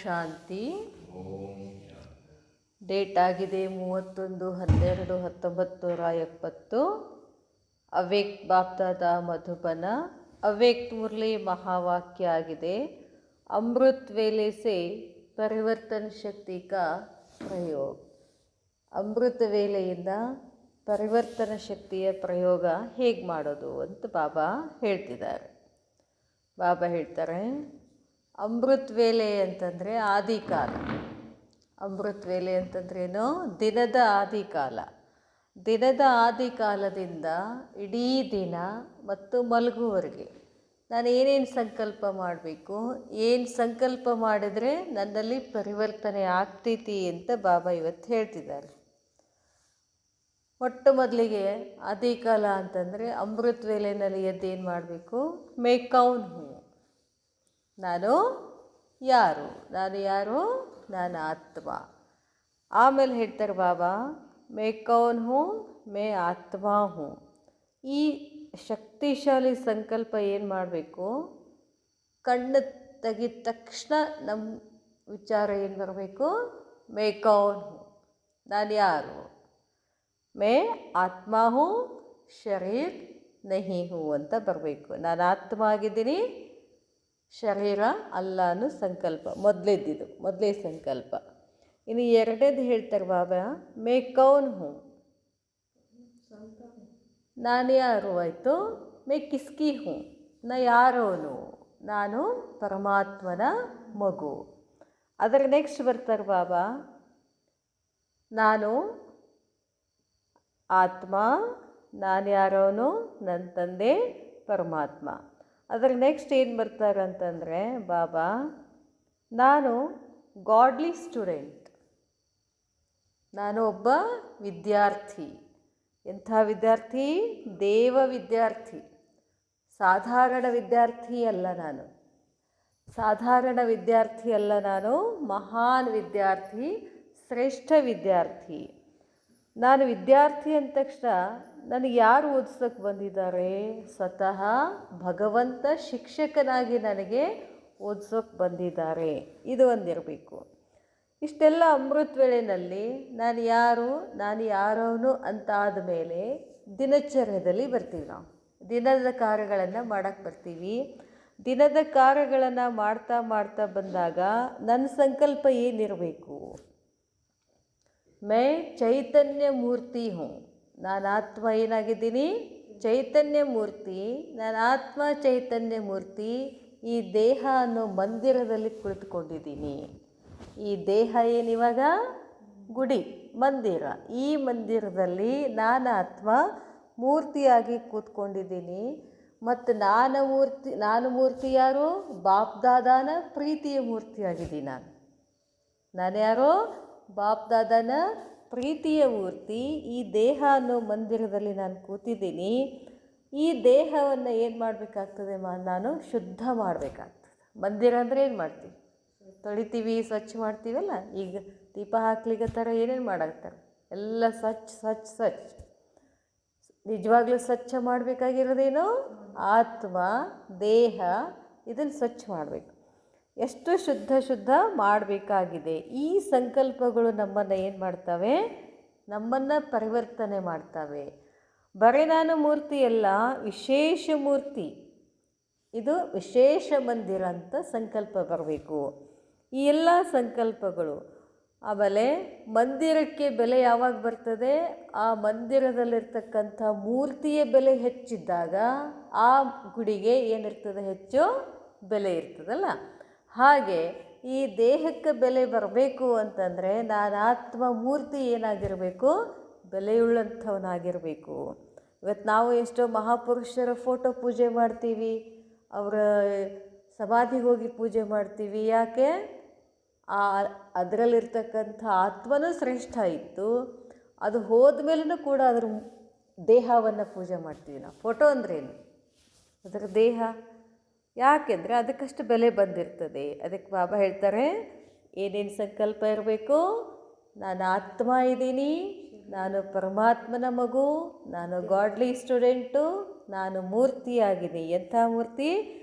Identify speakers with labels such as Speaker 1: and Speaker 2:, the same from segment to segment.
Speaker 1: ಶಾಂತಿ. Date ಆಗಿದೆ 31/12/1970. ಅವ್ಯಕ್ತ ಬಾಪ್ದಾದ ಮಧುಬನ. ಅವ್ಯಕ್ತ ಮುರಳಿ ಮಹಾವಾಕ್ಯ ಆಗಿದೆ, ಅಮೃತ್ ವೇಲೆ ಸೆ ಪರಿವರ್ತನ ಶಕ್ತಿ ಕಾ ಪ್ರಯೋಗ. ಅಮೃತ ವೇಳೆಯಿಂದ ಪರಿವರ್ತನ ಶಕ್ತಿಯ ಪ್ರಯೋಗ ಹೇಗೆ ಮಾಡೋದು ಅಂತ ಬಾಬಾ ಹೇಳ್ತಿದ್ದಾರೆ. ಬಾಬಾ ಹೇಳ್ತಾರೆ, ಅಮೃತ್ ವೇಳೆ ಅಂತಂದರೆ ಆದಿಕಾಲ. ಅಮೃತ್ ವೇಳೆ ಅಂತಂದ್ರೇನು? ದಿನದ ಆದಿಕಾಲ. ದಿನದ ಆದಿಕಾಲದಿಂದ ಇಡೀ ದಿನ ಮತ್ತು ಮಲಗುವವರೆಗೆ ನಾನು ಏನೇನು ಸಂಕಲ್ಪ ಮಾಡಬೇಕು, ಏನು ಸಂಕಲ್ಪ ಮಾಡಿದರೆ ನನ್ನಲ್ಲಿ ಪರಿವರ್ತನೆ ಆಗ್ತೈತಿ ಅಂತ ಬಾಬಾ ಇವತ್ತು ಹೇಳ್ತಿದ್ದಾರೆ. ಮೊಟ್ಟ ಮೊದಲಿಗೆ ಆದಿಕಾಲ ಅಂತಂದರೆ ಅಮೃತ್ ವೇಳೆನಲ್ಲಿ ಎದ್ದೇನು ಮಾಡಬೇಕು? ಮೇ ಕೌನ್ ಹೂ, ನಾನು ಯಾರು? ನಾನು ಆತ್ಮ. ಆಮೇಲೆ ಹೇಳ್ತಾರೆ ಬಾಬಾ, ಮೇ ಕೌನ್ ಹೂ, ಮೇ ಆತ್ಮ ಹೂ. ಈ ಶಕ್ತಿಶಾಲಿ ಸಂಕಲ್ಪ ಏನು ಮಾಡಬೇಕು? ಕಣ್ಣು ತೆಗೆದ ತಕ್ಷಣ ನಮ್ಮ ವಿಚಾರ ಏನು ಬರಬೇಕು? ಮೇ ಕೌನ್ ಹೂ, ನಾನು ಯಾರು? ಮೇ ಆತ್ಮ ಹೂ, ಶರೀರ್ ನಹಿ ಹೂ ಅಂತ ಬರಬೇಕು. ನಾನು ಆತ್ಮ ಆಗಿದ್ದೀನಿ, ಶರೀರ ಅಲ್ಲ ಅನ್ನೋ ಸಂಕಲ್ಪ ಮೊದಲೇ ಸಂಕಲ್ಪ. ಇನ್ನು ಎರಡನೇದು ಹೇಳ್ತಾರೆ ಬಾಬಾ, ಮೇ ಕೌನ್ ಹೂ, ನಾನು ಯಾರು ಆಯಿತು. ಮೇ ಕಿಸ್ಕಿ ಹೂ, ನಾ ಯಾರೋನು? ನಾನು ಪರಮಾತ್ಮನ ಮಗು. ಅದರ ನೆಕ್ಸ್ಟ್ ಬರ್ತಾರೆ ಬಾಬಾ, ನಾನು ಆತ್ಮ, ನಾನು ಯಾರೋನು? ನನ್ನ ತಂದೆ ಪರಮಾತ್ಮ. ಅದರ ನೆಕ್ಸ್ಟ್ ಏನು ಬರ್ತಾರೆ ಅಂತಂದರೆ ಬಾಬಾ, ನಾನು ಗಾಡ್ಲಿ ಸ್ಟೂಡೆಂಟ್, ನಾನು ಒಬ್ಬ ವಿದ್ಯಾರ್ಥಿ. ಎಂಥ ವಿದ್ಯಾರ್ಥಿ? ದೇವ ವಿದ್ಯಾರ್ಥಿ. ಸಾಧಾರಣ ವಿದ್ಯಾರ್ಥಿ ಅಲ್ಲ ನಾನು. ನಾನು ಮಹಾನ್ ವಿದ್ಯಾರ್ಥಿ, ಶ್ರೇಷ್ಠ ವಿದ್ಯಾರ್ಥಿ. ನಾನು ವಿದ್ಯಾರ್ಥಿ ಅಂದ ತಕ್ಷಣ ನನಗೆ ಯಾರು ಓದಿಸೋಕ್ಕೆ ಬಂದಿದ್ದಾರೆ? ಸ್ವತಃ ಭಗವಂತ ಶಿಕ್ಷಕನಾಗಿ ನನಗೆ ಓದಿಸೋಕ್ಕೆ ಬಂದಿದ್ದಾರೆ. ಇದು ಒಂದಿರಬೇಕು. ಇಷ್ಟೆಲ್ಲ ಅಮೃತ ವೇಳೆಯಲ್ಲಿ ನಾನು ಯಾರೋನು ಅಂತ ಆದಮೇಲೆ ದಿನಚರ್ಯದಲ್ಲಿ ಬರ್ತೀವಿ. ನಾವು ದಿನದ ಕಾರ್ಯಗಳನ್ನು ಮಾಡೋಕ್ಕೆ ಬರ್ತೀವಿ. ದಿನದ ಕಾರ್ಯಗಳನ್ನು ಮಾಡ್ತಾ ಬಂದಾಗ ನನ್ನ ಸಂಕಲ್ಪ ಏನಿರಬೇಕು? ಮೈ ಚೈತನ್ಯ ಮೂರ್ತಿ ಹೂ, ನಾನು ಆತ್ಮ ಏನಾಗಿದ್ದೀನಿ? ಚೈತನ್ಯ ಮೂರ್ತಿ. ನಾನು ಆತ್ಮ ಚೈತನ್ಯ ಮೂರ್ತಿ. ಈ ದೇಹ ಅನ್ನೋ ಮಂದಿರದಲ್ಲಿ ಕುಳಿತುಕೊಂಡಿದ್ದೀನಿ. ಈ ದೇಹ ಏನಿವಾಗ ಗುಡಿ, ಮಂದಿರ. ಈ ಮಂದಿರದಲ್ಲಿ ನಾನು ಆತ್ಮ ಮೂರ್ತಿಯಾಗಿ ಕೂತ್ಕೊಂಡಿದ್ದೀನಿ. ಮತ್ತು ನಾನು ಮೂರ್ತಿ ಯಾರು? ಬಾಪ್ದಾದಾನ ಪ್ರೀತಿಯ ಮೂರ್ತಿಯಾಗಿದ್ದೀನಿ. ನಾನು ಯಾರು? ಬಾಪ್ದಾದನ ಪ್ರೀತಿಯ ಮೂರ್ತಿ. ಈ ದೇಹ ಅನ್ನೋ ಮಂದಿರದಲ್ಲಿ ನಾನು ಕೂತಿದ್ದೀನಿ. ಈ ದೇಹವನ್ನು ಏನು ಮಾಡಬೇಕಾಗ್ತದೆ? ನಾನು ಶುದ್ಧ ಮಾಡಬೇಕಾಗ್ತದೆ. ಮಂದಿರ ಅಂದರೆ ಏನು ಮಾಡ್ತೀವಿ? ತೊಳಿತೀವಿ, ಸ್ವಚ್ಛ ಮಾಡ್ತೀವಲ್ಲ. ಈಗ ದೀಪ ಹಾಕ್ಲಿಕ್ಕತ್ತಾರ, ಏನೇನು ಮಾಡಾಕ್ತಾರೆ? ಎಲ್ಲ ಸ್ವಚ್ಛ. ನಿಜವಾಗ್ಲೂ ಸ್ವಚ್ಛ ಮಾಡಬೇಕಾಗಿರೋದೇನು? ಆತ್ಮ, ದೇಹ, ಇದನ್ನು ಸ್ವಚ್ಛ ಮಾಡಬೇಕು. ಎಷ್ಟು ಶುದ್ಧ ಮಾಡಬೇಕಾಗಿದೆ. ಈ ಸಂಕಲ್ಪಗಳು ನಮ್ಮನ್ನು ಏನು ಮಾಡ್ತವೆ? ನಮ್ಮನ್ನು ಪರಿವರ್ತನೆ ಮಾಡ್ತವೆ. ಬರೀ ನಾನು ಮೂರ್ತಿ ಅಲ್ಲ, ವಿಶೇಷ ಮೂರ್ತಿ. ಇದು ವಿಶೇಷ ಮಂದಿರ ಅಂತ ಸಂಕಲ್ಪ ಬರಬೇಕು. ಈ ಎಲ್ಲ ಸಂಕಲ್ಪಗಳು. ಆಮೇಲೆ ಮಂದಿರಕ್ಕೆ ಬೆಲೆ ಯಾವಾಗ ಬರ್ತದೆ? ಆ ಮಂದಿರದಲ್ಲಿರ್ತಕ್ಕಂಥ ಮೂರ್ತಿಯ ಬೆಲೆ ಹೆಚ್ಚಿದ್ದಾಗ ಆ ಗುಡಿಗೆ ಏನಿರ್ತದೆ? ಹೆಚ್ಚು ಬೆಲೆ ಇರ್ತದಲ್ಲ. ಹಾಗೆ ಈ ದೇಹಕ್ಕೆ ಬೆಲೆ ಬರಬೇಕು ಅಂತಂದರೆ ನಾನು ಆತ್ಮ ಮೂರ್ತಿ ಏನಾಗಿರಬೇಕು? ಬೆಲೆಯುಳ್ಳಂಥವನಾಗಿರಬೇಕು. ಇವತ್ತು ನಾವು ಎಷ್ಟೋ ಮಹಾಪುರುಷರ ಫೋಟೋ ಪೂಜೆ ಮಾಡ್ತೀವಿ, ಅವರ ಸಮಾಧಿಗೆ ಹೋಗಿ ಪೂಜೆ ಮಾಡ್ತೀವಿ. ಯಾಕೆ? ಅದರಲ್ಲಿರ್ತಕ್ಕಂಥ ಆತ್ಮನೂ ಶ್ರೇಷ್ಠ ಇತ್ತು. ಅದು ಹೋದ ಮೇಲೂ ಕೂಡ ಅದರ ದೇಹವನ್ನು ಪೂಜೆ ಮಾಡ್ತೀವಿ ನಾವು. ಫೋಟೋ ಅಂದ್ರೇನು? ಅದರ ದೇಹ. ಯಾಕೆಂದರೆ ಅದಕ್ಕಷ್ಟು ಬೆಲೆ ಬಂದಿರ್ತದೆ. ಅದಕ್ಕೆ ಬಾಬಾ ಹೇಳ್ತಾರೆ, ಏನೇನು ಸಂಕಲ್ಪ ಇರಬೇಕು? ನಾನು ಆತ್ಮ ಇದ್ದೀನಿ, ನಾನು ಪರಮಾತ್ಮನ ಮಗು, ನಾನು ಗಾಡ್ಲಿ ಸ್ಟೂಡೆಂಟು, ನಾನು ಮೂರ್ತಿಯಾಗಿದ್ದೀನಿ. ಎಂಥ ಮೂರ್ತಿ?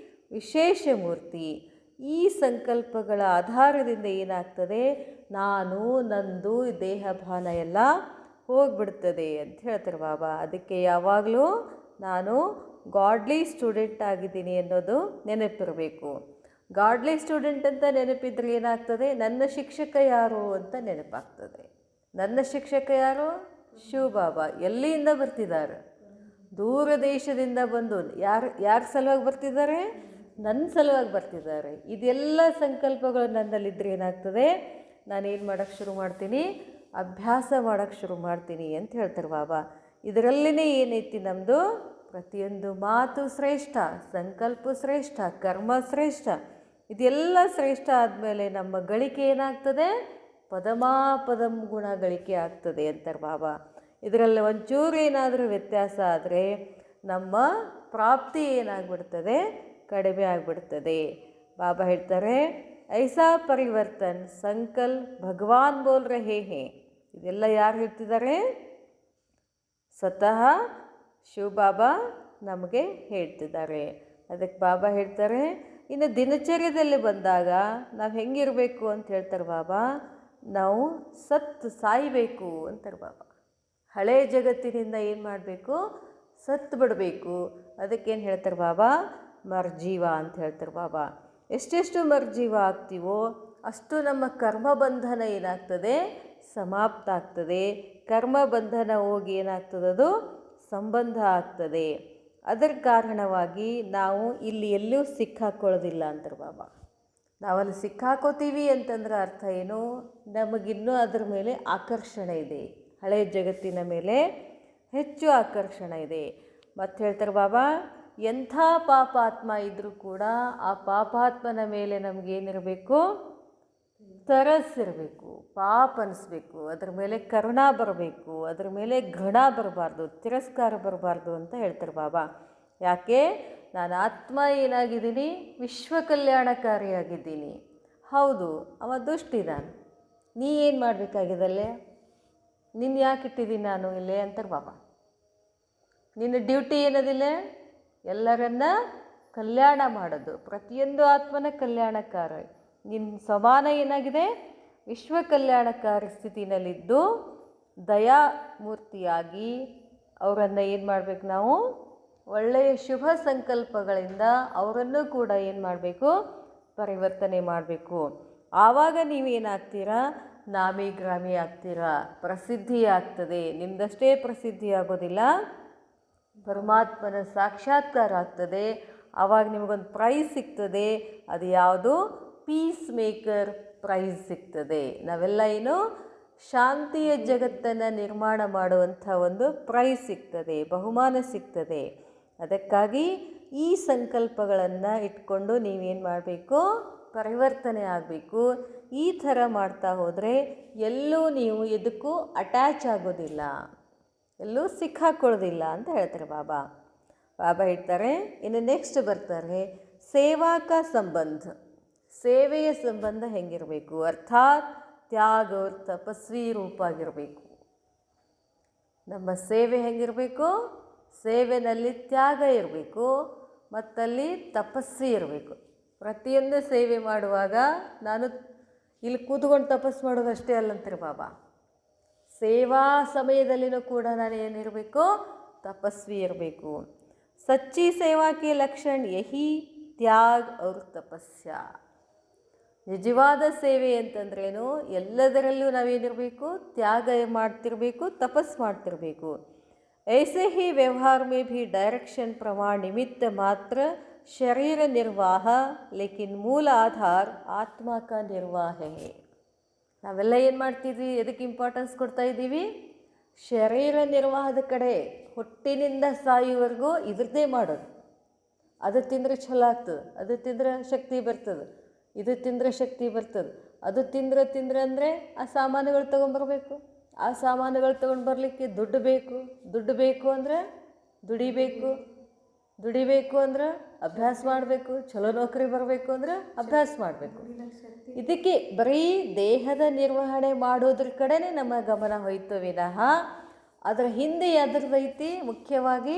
Speaker 1: ವಿಶೇಷ ಮೂರ್ತಿ. ಈ ಸಂಕಲ್ಪಗಳ ಆಧಾರದಿಂದ ಏನಾಗ್ತದೆ, ನಾನು ನಂದು ದೇಹಭಾನ ಎಲ್ಲ ಹೋಗ್ಬಿಡ್ತದೆ ಅಂತ ಹೇಳ್ತಾರೆ ಬಾಬಾ. ಅದಕ್ಕೆ ಯಾವಾಗಲೂ ನಾನು ಗಾಡ್ಲಿ ಸ್ಟೂಡೆಂಟ್ ಆಗಿದ್ದೀನಿ ಅನ್ನೋದು ನೆನಪಿರಬೇಕು. ಗಾಡ್ಲಿ ಸ್ಟೂಡೆಂಟ್ ಅಂತ ನೆನಪಿದ್ರೆ ಏನಾಗ್ತದೆ, ನನ್ನ ಶಿಕ್ಷಕ ಯಾರು ಅಂತ ನೆನಪಾಗ್ತದೆ. ನನ್ನ ಶಿಕ್ಷಕ ಯಾರು? ಶಿವಬಾಬಾ. ಎಲ್ಲಿಂದ ಬರ್ತಿದ್ದಾರೆ? ದೂರ ದೇಶದಿಂದ ಬಂದು ಯಾರ ಸಲುವಾಗಿ ಬರ್ತಿದ್ದಾರೆ? ನನ್ನ ಸಲುವಾಗಿ ಬರ್ತಿದ್ದಾರೆ. ಇದೆಲ್ಲ ಸಂಕಲ್ಪಗಳು ನನ್ನಲ್ಲಿದ್ದರೆ ಏನಾಗ್ತದೆ, ನಾನೇನು ಮಾಡೋಕ್ಕೆ ಶುರು ಮಾಡ್ತೀನಿ, ಅಭ್ಯಾಸ ಮಾಡೋಕ್ಕೆ ಶುರು ಮಾಡ್ತೀನಿ ಅಂತ ಹೇಳ್ತಾರೆ ಬಾಬಾ. ಇದರಲ್ಲಿನೇ ಏನೈತಿ ನಮ್ಮದು, ಪ್ರತಿಯೊಂದು ಮಾತು ಶ್ರೇಷ್ಠ, ಸಂಕಲ್ಪ ಶ್ರೇಷ್ಠ, ಕರ್ಮ ಶ್ರೇಷ್ಠ. ಇದೆಲ್ಲ ಶ್ರೇಷ್ಠ ಆದಮೇಲೆ ನಮ್ಮ ಗಳಿಕೆ ಏನಾಗ್ತದೆ, ಪದಮಾಪದಂ ಗುಣ ಗಳಿಕೆ ಆಗ್ತದೆ ಅಂತಾರೆ ಬಾಬಾ. ಇದರಲ್ಲಿ ಒಂಚೂರು ಏನಾದರೂ ವ್ಯತ್ಯಾಸ ಆದರೆ ನಮ್ಮ ಪ್ರಾಪ್ತಿ ಏನಾಗ್ಬಿಡ್ತದೆ, ಕಡಿಮೆ ಆಗಿಬಿಡ್ತದೆ. ಬಾಬಾ ಹೇಳ್ತಾರೆ, ಐಸಾ ಪರಿವರ್ತನ್ ಸಂಕಲ್ ಭಗವಾನ್ ಬೋಲ್ ರಹೇ ಹೇ. ಇದೆಲ್ಲ ಯಾರು ಹೇಳ್ತಿದ್ದಾರೆ? ಸ್ವತಃ ಶಿವಬಾಬಾ ನಮಗೆ ಹೇಳ್ತಿದ್ದಾರೆ. ಅದಕ್ಕೆ ಬಾಬಾ ಹೇಳ್ತಾರೆ, ಇನ್ನು ದಿನಚರ್ಯದಲ್ಲಿ ಬಂದಾಗ ನಾವು ಹೆಂಗಿರಬೇಕು ಅಂತ ಹೇಳ್ತಾರೆ ಬಾಬಾ, ನಾವು ಸಾಯಬೇಕು ಅಂತಾರೆ ಬಾಬಾ. ಹಳೆ ಜಗತ್ತಿನಿಂದ ಏನು ಮಾಡಬೇಕು, ಸತ್ತು ಬಿಡಬೇಕು. ಅದಕ್ಕೇನು ಹೇಳ್ತಾರೆ ಬಾಬಾ, ಮರ್ಜೀವ ಅಂತ ಹೇಳ್ತಾರೆ ಬಾಬಾ. ಎಷ್ಟೆಷ್ಟು ಮರ್ಜೀವ ಆಗ್ತೀವೋ ಅಷ್ಟು ನಮ್ಮ ಕರ್ಮಬಂಧನ ಏನಾಗ್ತದೆ, ಸಮಾಪ್ತ ಆಗ್ತದೆ. ಕರ್ಮಬಂಧನ ಹೋಗಿ ಏನಾಗ್ತದದು, ಸಂಬಂಧ ಆಗ್ತದೆ. ಅದರ ಕಾರಣವಾಗಿ ನಾವು ಇಲ್ಲಿ ಎಲ್ಲೂ ಸಿಕ್ಕಾಕೊಳ್ಳೋದಿಲ್ಲ ಅಂತಾರೆ ಬಾಬಾ. ನಾವಲ್ಲಿ ಸಿಕ್ಕಾಕೋತೀವಿ ಅಂತಂದ್ರೆ ಅರ್ಥ ಏನು, ನಮಗಿನ್ನೂ ಅದರ ಮೇಲೆ ಆಕರ್ಷಣೆ ಇದೆ, ಹಳೆ ಜಗತ್ತಿನ ಮೇಲೆ ಹೆಚ್ಚು ಆಕರ್ಷಣೆ ಇದೆ. ಮತ್ತು ಹೇಳ್ತಾರೆ ಬಾಬಾ, ಎಂಥ ಪಾಪಾತ್ಮ ಇದ್ದರೂ ಕೂಡ ಆ ಪಾಪಾತ್ಮನ ಮೇಲೆ ನಮಗೇನಿರಬೇಕು, ತರಸ್ಸಿರಬೇಕು, ಪಾಪ ಅನಿಸ್ಬೇಕು, ಅದರ ಮೇಲೆ ಕರುಣಾ ಬರಬೇಕು, ಅದರ ಮೇಲೆ ಘೃಣ ಬರಬಾರ್ದು, ತಿರಸ್ಕಾರ ಬರಬಾರ್ದು ಅಂತ ಹೇಳ್ತಾರೆ ಬಾಬಾ. ಯಾಕೆ? ನಾನು ಆತ್ಮ ಏನಾಗಿದ್ದೀನಿ, ವಿಶ್ವ ಕಲ್ಯಾಣಕಾರಿಯಾಗಿದ್ದೀನಿ. ಹೌದು, ಅವ ದುಷ್ಟಿದಾನ, ನೀ ಏನು ಮಾಡಬೇಕಾಗಿದಲ್ಲೇ, ನಿನ್ನ ಯಾಕೆ ಇಟ್ಟಿದ್ದೀನಿ ನಾನು ಇಲ್ಲೇ ಅಂತಾರೆ ಬಾಬಾ. ನಿನ್ನ ಡ್ಯೂಟಿ ಏನದಿಲ್ಲ, ಎಲ್ಲರನ್ನ ಕಲ್ಯಾಣ ಮಾಡೋದು, ಪ್ರತಿಯೊಂದು ಆತ್ಮನ ಕಲ್ಯಾಣಕಾರ. ನಿನ್ನ ಸಮಾನ ಏನಾಗಿದೆ, ವಿಶ್ವ ಕಲ್ಯಾಣಕಾರಿ ಸ್ಥಿತಿನಲ್ಲಿದ್ದು ದಯಾಮೂರ್ತಿಯಾಗಿ ಅವರನ್ನು ಏನು ಮಾಡಬೇಕು, ನಾವು ಒಳ್ಳೆಯ ಶುಭ ಸಂಕಲ್ಪಗಳಿಂದ ಅವರನ್ನು ಕೂಡ ಏನು ಮಾಡಬೇಕು, ಪರಿವರ್ತನೆ ಮಾಡಬೇಕು. ಆವಾಗ ನೀವೇನಾಗ್ತೀರಾ, ನಾಮಿ ಗ್ರಾಮಿ ಆಗ್ತೀರಾ, ಪ್ರಸಿದ್ಧಿ ಆಗ್ತದೆ. ನಿಮ್ಮದಷ್ಟೇ ಪ್ರಸಿದ್ಧಿ ಆಗೋದಿಲ್ಲ, ಪರಮಾತ್ಮನ ಸಾಕ್ಷಾತ್ಕಾರ ಆಗ್ತದೆ. ಆವಾಗ ನಿಮಗೊಂದು ಪ್ರೈಸ್ ಸಿಗ್ತದೆ. ಅದು ಯಾವುದು? ಪೀಸ್ ಮೇಕರ್ ಪ್ರೈಸ್ ಸಿಗ್ತದೆ. ನಾವೆಲ್ಲ ಏನು, ಶಾಂತಿಯ ಜಗತ್ತನ್ನು ನಿರ್ಮಾಣ ಮಾಡುವಂಥ ಒಂದು ಪ್ರೈಸ್ ಸಿಗ್ತದೆ, ಬಹುಮಾನ ಸಿಗ್ತದೆ. ಅದಕ್ಕಾಗಿ ಈ ಸಂಕಲ್ಪಗಳನ್ನು ಇಟ್ಕೊಂಡು ನೀವೇನು ಮಾಡಬೇಕು, ಪರಿವರ್ತನೆ ಆಗಬೇಕು. ಈ ಥರ ಮಾಡ್ತಾ ಹೋದರೆ ಎಲ್ಲೂ ನೀವು ಎದಕ್ಕೂ ಅಟ್ಯಾಚ್ ಆಗೋದಿಲ್ಲ, ಎಲ್ಲೂ ಸಿಕ್ಕಾಕೊಳ್ಳೋದಿಲ್ಲ ಅಂತ ಹೇಳ್ತಾರೆ ಬಾಬಾ. ಬಾಬಾ ಹೇಳ್ತಾರೆ, ಇನ್ನು ನೆಕ್ಸ್ಟ್ ಬರ್ತಾರೆ ಸೇವಾಕ ಸಂಬಂಧ. ಸೇವೆಯ ಸಂಬಂಧ ಹೆಂಗಿರಬೇಕು, ಅರ್ಥಾತ್ ತ್ಯಾಗ ತಪಸ್ವಿ ರೂಪ ಆಗಿರಬೇಕು. ನಮ್ಮ ಸೇವೆ ಹೆಂಗಿರಬೇಕು, ಸೇವೆನಲ್ಲಿ ತ್ಯಾಗ ಇರಬೇಕು, ಮತ್ತಲ್ಲಿ ತಪಸ್ವಿ ಇರಬೇಕು. ಪ್ರತಿಯೊಂದು ಸೇವೆ ಮಾಡುವಾಗ ನಾನು ಇಲ್ಲಿ ಕೂತ್ಕೊಂಡು ತಪಸ್ಸು ಮಾಡೋದಷ್ಟೇ ಅಲ್ಲಂತಾರೆ ಬಾಬಾ. ಸೇವಾ ಸಮಯದಲ್ಲಿನೂ ಕೂಡ ನಾನು ಏನಿರಬೇಕು, ತಪಸ್ವಿ ಇರಬೇಕು. ಸಚ್ಚಿ ಸೇವಾ ಕಿ ಲಕ್ಷಣ ಯಹಿ ತ್ಯಾಗ ಔರ್ ತಪಸ್ಯ. ನಿಜವಾದ ಸೇವೆ ಅಂತಂದ್ರೇನು, ಎಲ್ಲದರಲ್ಲೂ ನಾವೇನಿರಬೇಕು, ತ್ಯಾಗ ಮಾಡ್ತಿರಬೇಕು, ತಪಸ್ಸು ಮಾಡ್ತಿರಬೇಕು. ऐसे ही व्यवहार में भी डायरेक्शन प्रमाण निमित्त मात्र शरीर निर्वाह, लेकिन मूल आधार आत्मा का निर्वाह है. ನಾವೆಲ್ಲ ಏನು ಮಾಡ್ತಿದ್ವಿ, ಎದಕ್ಕೆ ಇಂಪಾರ್ಟೆನ್ಸ್ ಕೊಡ್ತಾ ಇದ್ದೀವಿ, ಶರೀರ ನಿರ್ವಾಹದ ಕಡೆ. ಹೊಟ್ಟಿನಿಂದ ಸಾಯುವವರೆಗೂ ಇದ್ರದ್ದೇ ಮಾಡೋದು. ಅದು ತಿಂದರೆ ಛಲ ಆಗ್ತದೆ, ಅದು ತಿಂದ್ರೆ ಶಕ್ತಿ ಬರ್ತದೆ, ಇದು ತಿಂದರೆ ಶಕ್ತಿ ಬರ್ತದೆ, ಅದು ತಿಂದ್ರೆ ಅಂದರೆ ಆ ಸಾಮಾನುಗಳು ತೊಗೊಂಬರ್ಬೇಕು. ಆ ಸಾಮಾನುಗಳು ತೊಗೊಂಡು ಬರಲಿಕ್ಕೆ ದುಡ್ಡು ಬೇಕು ಅಂದರೆ ದುಡಿಬೇಕು ಅಂದ್ರೆ ಅಭ್ಯಾಸ ಮಾಡಬೇಕು. ಚಲೋ ನೌಕರಿ ಬರಬೇಕು ಅಂದರೆ ಅಭ್ಯಾಸ ಮಾಡಬೇಕು. ಇದಕ್ಕೆ ಬರೀ ದೇಹದ ನಿರ್ವಹಣೆ ಮಾಡೋದ್ರ ಕಡೆನೇ ನಮ್ಮ ಗಮನ ಹೋಯ್ತು ವಿನಃ ಅದರ ಹಿಂದೆ ಅದರದೈತಿ ಮುಖ್ಯವಾಗಿ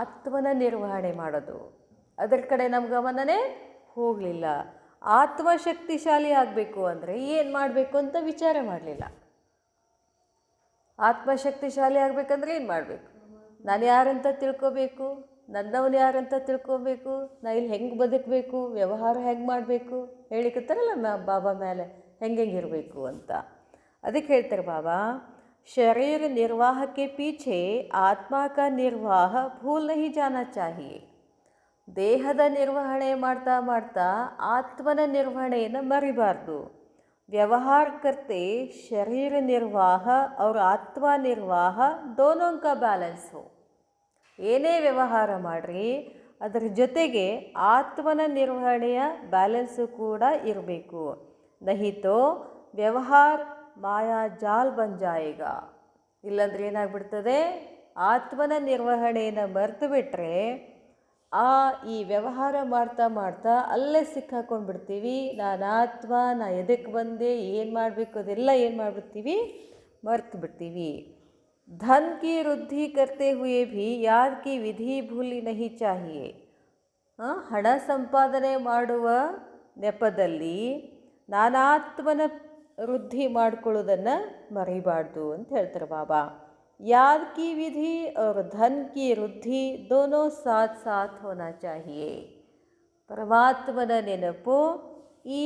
Speaker 1: ಆತ್ಮನ ನಿರ್ವಹಣೆ ಮಾಡೋದು. ಅದರ ಕಡೆ ನಮ್ಮ ಗಮನನೇ ಹೋಗಲಿಲ್ಲ. ಆತ್ಮಶಕ್ತಿಶಾಲಿ ಆಗಬೇಕು ಅಂದರೆ ಏನು ಮಾಡಬೇಕು ಅಂತ ವಿಚಾರ ಮಾಡಲಿಲ್ಲ. ಆತ್ಮಶಕ್ತಿಶಾಲಿ ಆಗಬೇಕಂದ್ರೆ ಏನು ಮಾಡಬೇಕು? ನಾನು ಯಾರಂತ ತಿಳ್ಕೋಬೇಕು, ನನ್ನವನು ಯಾರಂತ ತಿಳ್ಕೋಬೇಕು, ನಾ ಇಲ್ಲಿ ಹೆಂಗೆ ಬದುಕಬೇಕು, ವ್ಯವಹಾರ ಹೆಂಗೆ ಮಾಡಬೇಕು ಹೇಳಿಕತ್ತಾರಲ್ಲ ಬಾಬಾ ಮೇಲೆ ಹೆಂಗಿರಬೇಕು ಅಂತ. ಅದಕ್ಕೆ ಹೇಳ್ತಾರೆ ಬಾಬಾ, ಶರೀರ ನಿರ್ವಾಹ के पीछे आत्मा का निर्वाह भूल नहीं जाना चाहिए. ದೇಹದ ನಿರ್ವಹಣೆ ಮಾಡ್ತಾ ಮಾಡ್ತಾ ಆತ್ಮನ ನಿರ್ವಹಣೆಯನ್ನು ಮರಿಬಾರ್ದು. व्यवहार करते शरीर निर्वाह और आत्मा निर्वाह दोनों का बैलेंस हो. ಏನೇ ವ್ಯವಹಾರ ಮಾಡಿರಿ ಅದರ ಜೊತೆಗೆ ಆತ್ಮನ ನಿರ್ವಹಣೆಯ ಬ್ಯಾಲೆನ್ಸು ಕೂಡ ಇರಬೇಕು. ನಹಿತೋ ವ್ಯವಹಾರ ಮಾಯಾ ಜಾಲ್ ಬನ್ ಜಾಯೇಗಾ. ಇಲ್ಲಾಂದ್ರೆ ಏನಾಗ್ಬಿಡ್ತದೆ, ಆತ್ಮನ ನಿರ್ವಹಣೆಯನ್ನು ಮರೆತು ಬಿಟ್ಟರೆ ಈ ವ್ಯವಹಾರ ಮಾಡ್ತಾ ಮಾಡ್ತಾ ಅಲ್ಲೇ ಸಿಕ್ಕಾಕೊಂಡು ಬಿಡ್ತೀವಿ. ನಾನು ಆತ್ಮ, ನಾ ಎದಕ್ಕೆ ಬಂದೆ, ಏನು ಮಾಡಬೇಕು ಅದೆಲ್ಲ ಏನು ಮಾಡಿಬಿಡ್ತೀವಿ, ಮರ್ತು ಬಿಡ್ತೀವಿ. धन की वृद्धि करते हुए भी याद की विधि भूली नहीं चाहिए. ಹಣ ಸಂಪಾದನೆ ಮಾಡುವ ನೆಪದಲ್ಲಿ ನಾನಾತ್ಮನ ವೃದ್ಧಿ ಮಾಡ್ಕೊಳ್ಳೋದನ್ನು ಮರಿಬಾರ್ದು ಅಂತ ಹೇಳ್ತಾರೆ ಬಾಬಾ. याद की विधि और धन की वृद्धि दोनों साथ साथ होना चाहिए. ಪರಮಾತ್ಮನ ನೆನಪು, ಈ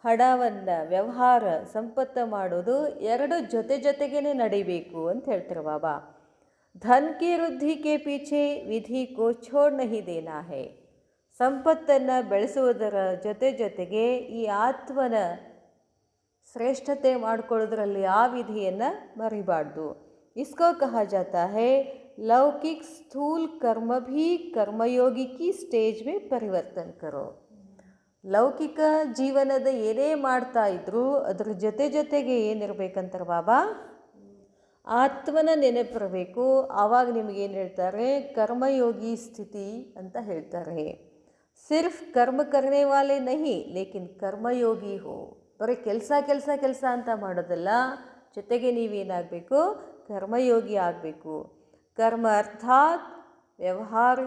Speaker 1: ಹಣವನ್ನು ವ್ಯವಹಾರ ಸಂಪತ್ತು ಮಾಡೋದು ಎರಡು ಜೊತೆಗೇ ನಡಿಬೇಕು ಅಂತ ಹೇಳ್ತಾರೆ ಬಾಬಾ. ಧನ್ ಕಿ ವೃದ್ಧಿ ಕೆ ಪೀಛೆ ವಿಧಿ ಕೋ ಛೋಡ್ ನಹಿ ದೇನಾ ಹೈ. ಸಂಪತ್ತನ್ನು ಬೆಳೆಸುವುದರ ಜೊತೆಗೆ ಈ ಆತ್ಮನ ಶ್ರೇಷ್ಠತೆ ಮಾಡಿಕೊಳ್ಳೋದ್ರಲ್ಲಿ ಆ ವಿಧಿಯನ್ನು ಮರಿಬಾರ್ದು. इसको कहा जाता है लौकिक स्थूल कर्म भी कर्मयोगी की स्टेज में परिवर्तन करो. ಲೌಕಿಕ ಜೀವನದ ಏನೇ ಮಾಡ್ತಾ ಇದ್ರೂ ಅದರ ಜೊತೆಗೆ ಏನಿರಬೇಕಂತಾರೆ ಬಾಬಾ, ಆತ್ಮನ ನೆನಪಿರಬೇಕು. ಆವಾಗ ನಿಮಗೇನು ಹೇಳ್ತಾರೆ, ಕರ್ಮಯೋಗಿ ಸ್ಥಿತಿ ಅಂತ ಹೇಳ್ತಾರೆ. ಸಿರ್ಫ್ ಕರ್ಮ ಕರ್ನೆ ವಾಲೆ ನಹಿ ಲೇಕಿನ್ ಕರ್ಮಯೋಗಿ ಹೋ. ಬರೀ ಕೆಲಸ ಅಂತ ಮಾಡೋದಲ್ಲ, ಜೊತೆಗೆ ನೀವೇನಾಗಬೇಕು, ಕರ್ಮಯೋಗಿ ಆಗಬೇಕು. ಕರ್ಮ ಅರ್ಥಾತ್ ವ್ಯವಹಾರ,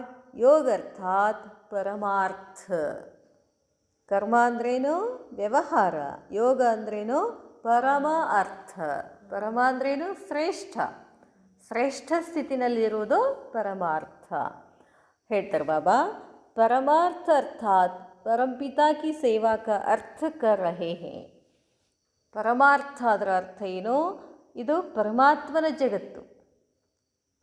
Speaker 1: ಯೋಗ ಅರ್ಥಾತ್ ಪರಮಾರ್ಥ. ಕರ್ಮ ಅಂದ್ರೇನು ವ್ಯವಹಾರ, ಯೋಗ ಅಂದ್ರೇನು ಪರಮ ಅರ್ಥ. ಪರಮ ಅಂದ್ರೇನು ಶ್ರೇಷ್ಠ ಸ್ಥಿತಿನಲ್ಲಿರುವುದು ಪರಮಾರ್ಥ ಹೇಳ್ತಾರೆ ಬಾಬಾ. ಪರಮಾರ್ಥ ಅರ್ಥಾತ್ ಪರಂಪಿತಾ ಕಿ ಸೇವಾ ಕಾ ಅರ್ಥ ಕರ್ ರಹೇ ಹೇ. ಪರಮಾರ್ಥ ಅದರ ಅರ್ಥ ಏನು? ಇದು ಪರಮಾತ್ಮನ ಜಗತ್ತು.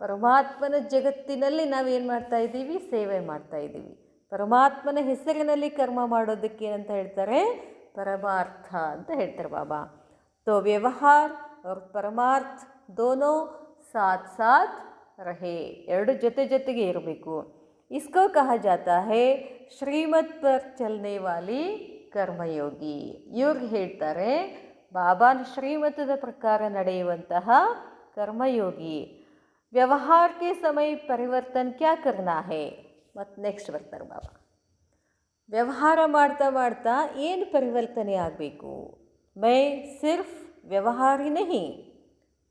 Speaker 1: ಪರಮಾತ್ಮನ ಜಗತ್ತಿನಲ್ಲಿ ನಾವೇನು ಮಾಡ್ತಾ ಇದ್ದೀವಿ, ಸೇವೆ ಮಾಡ್ತಾ ಇದ್ದೀವಿ. ಪರಮಾತ್ಮನ ಹೆಸರಿನಲ್ಲಿ ಕರ್ಮ ಮಾಡೋದಕ್ಕೆ ಏನಂತ ಹೇಳ್ತಾರೆ, ಪರಮಾರ್ಥ ಅಂತ ಹೇಳ್ತಾರೆ ಬಾಬಾ. ತೋ ವ್ಯವಹಾರ और ಪರಮಾರ್ಥ ದೋನೋ ಸಾಥ್ ಸಾಥ್ ರಹೇ, ಎರಡು ಜೊತೆಗೆ ಇರಬೇಕು. इसको कहा जाता है ಶ್ರೀಮತ್ ಪರ್ ಚಲನೆ ವಾಲಿ ಕರ್ಮಯೋಗಿ. ಇವ್ರಿಗೆ ಹೇಳ್ತಾರೆ ಬಾಬಾನ ಶ್ರೀಮತದ ಪ್ರಕಾರ ನಡೆಯುವಂತಹ ಕರ್ಮಯೋಗಿ. ವ್ಯವಹಾರ ಕೆ ಸಮಯ ಪರಿವರ್ತನ್ ಕ್ಯಾ ಕರ್ನಾ ಹೇ. ಮತ್ತು ನೆಕ್ಸ್ಟ್ ಬರ್ತಾರೆ ಬಾಬಾ, ವ್ಯವಹಾರ ಮಾಡ್ತಾ ಏನು ಪರಿವರ್ತನೆ ಆಗಬೇಕು. ಮೈ ಸಿರ್ಫ್ ವ್ಯವಹಾರಿ ನಹಿ,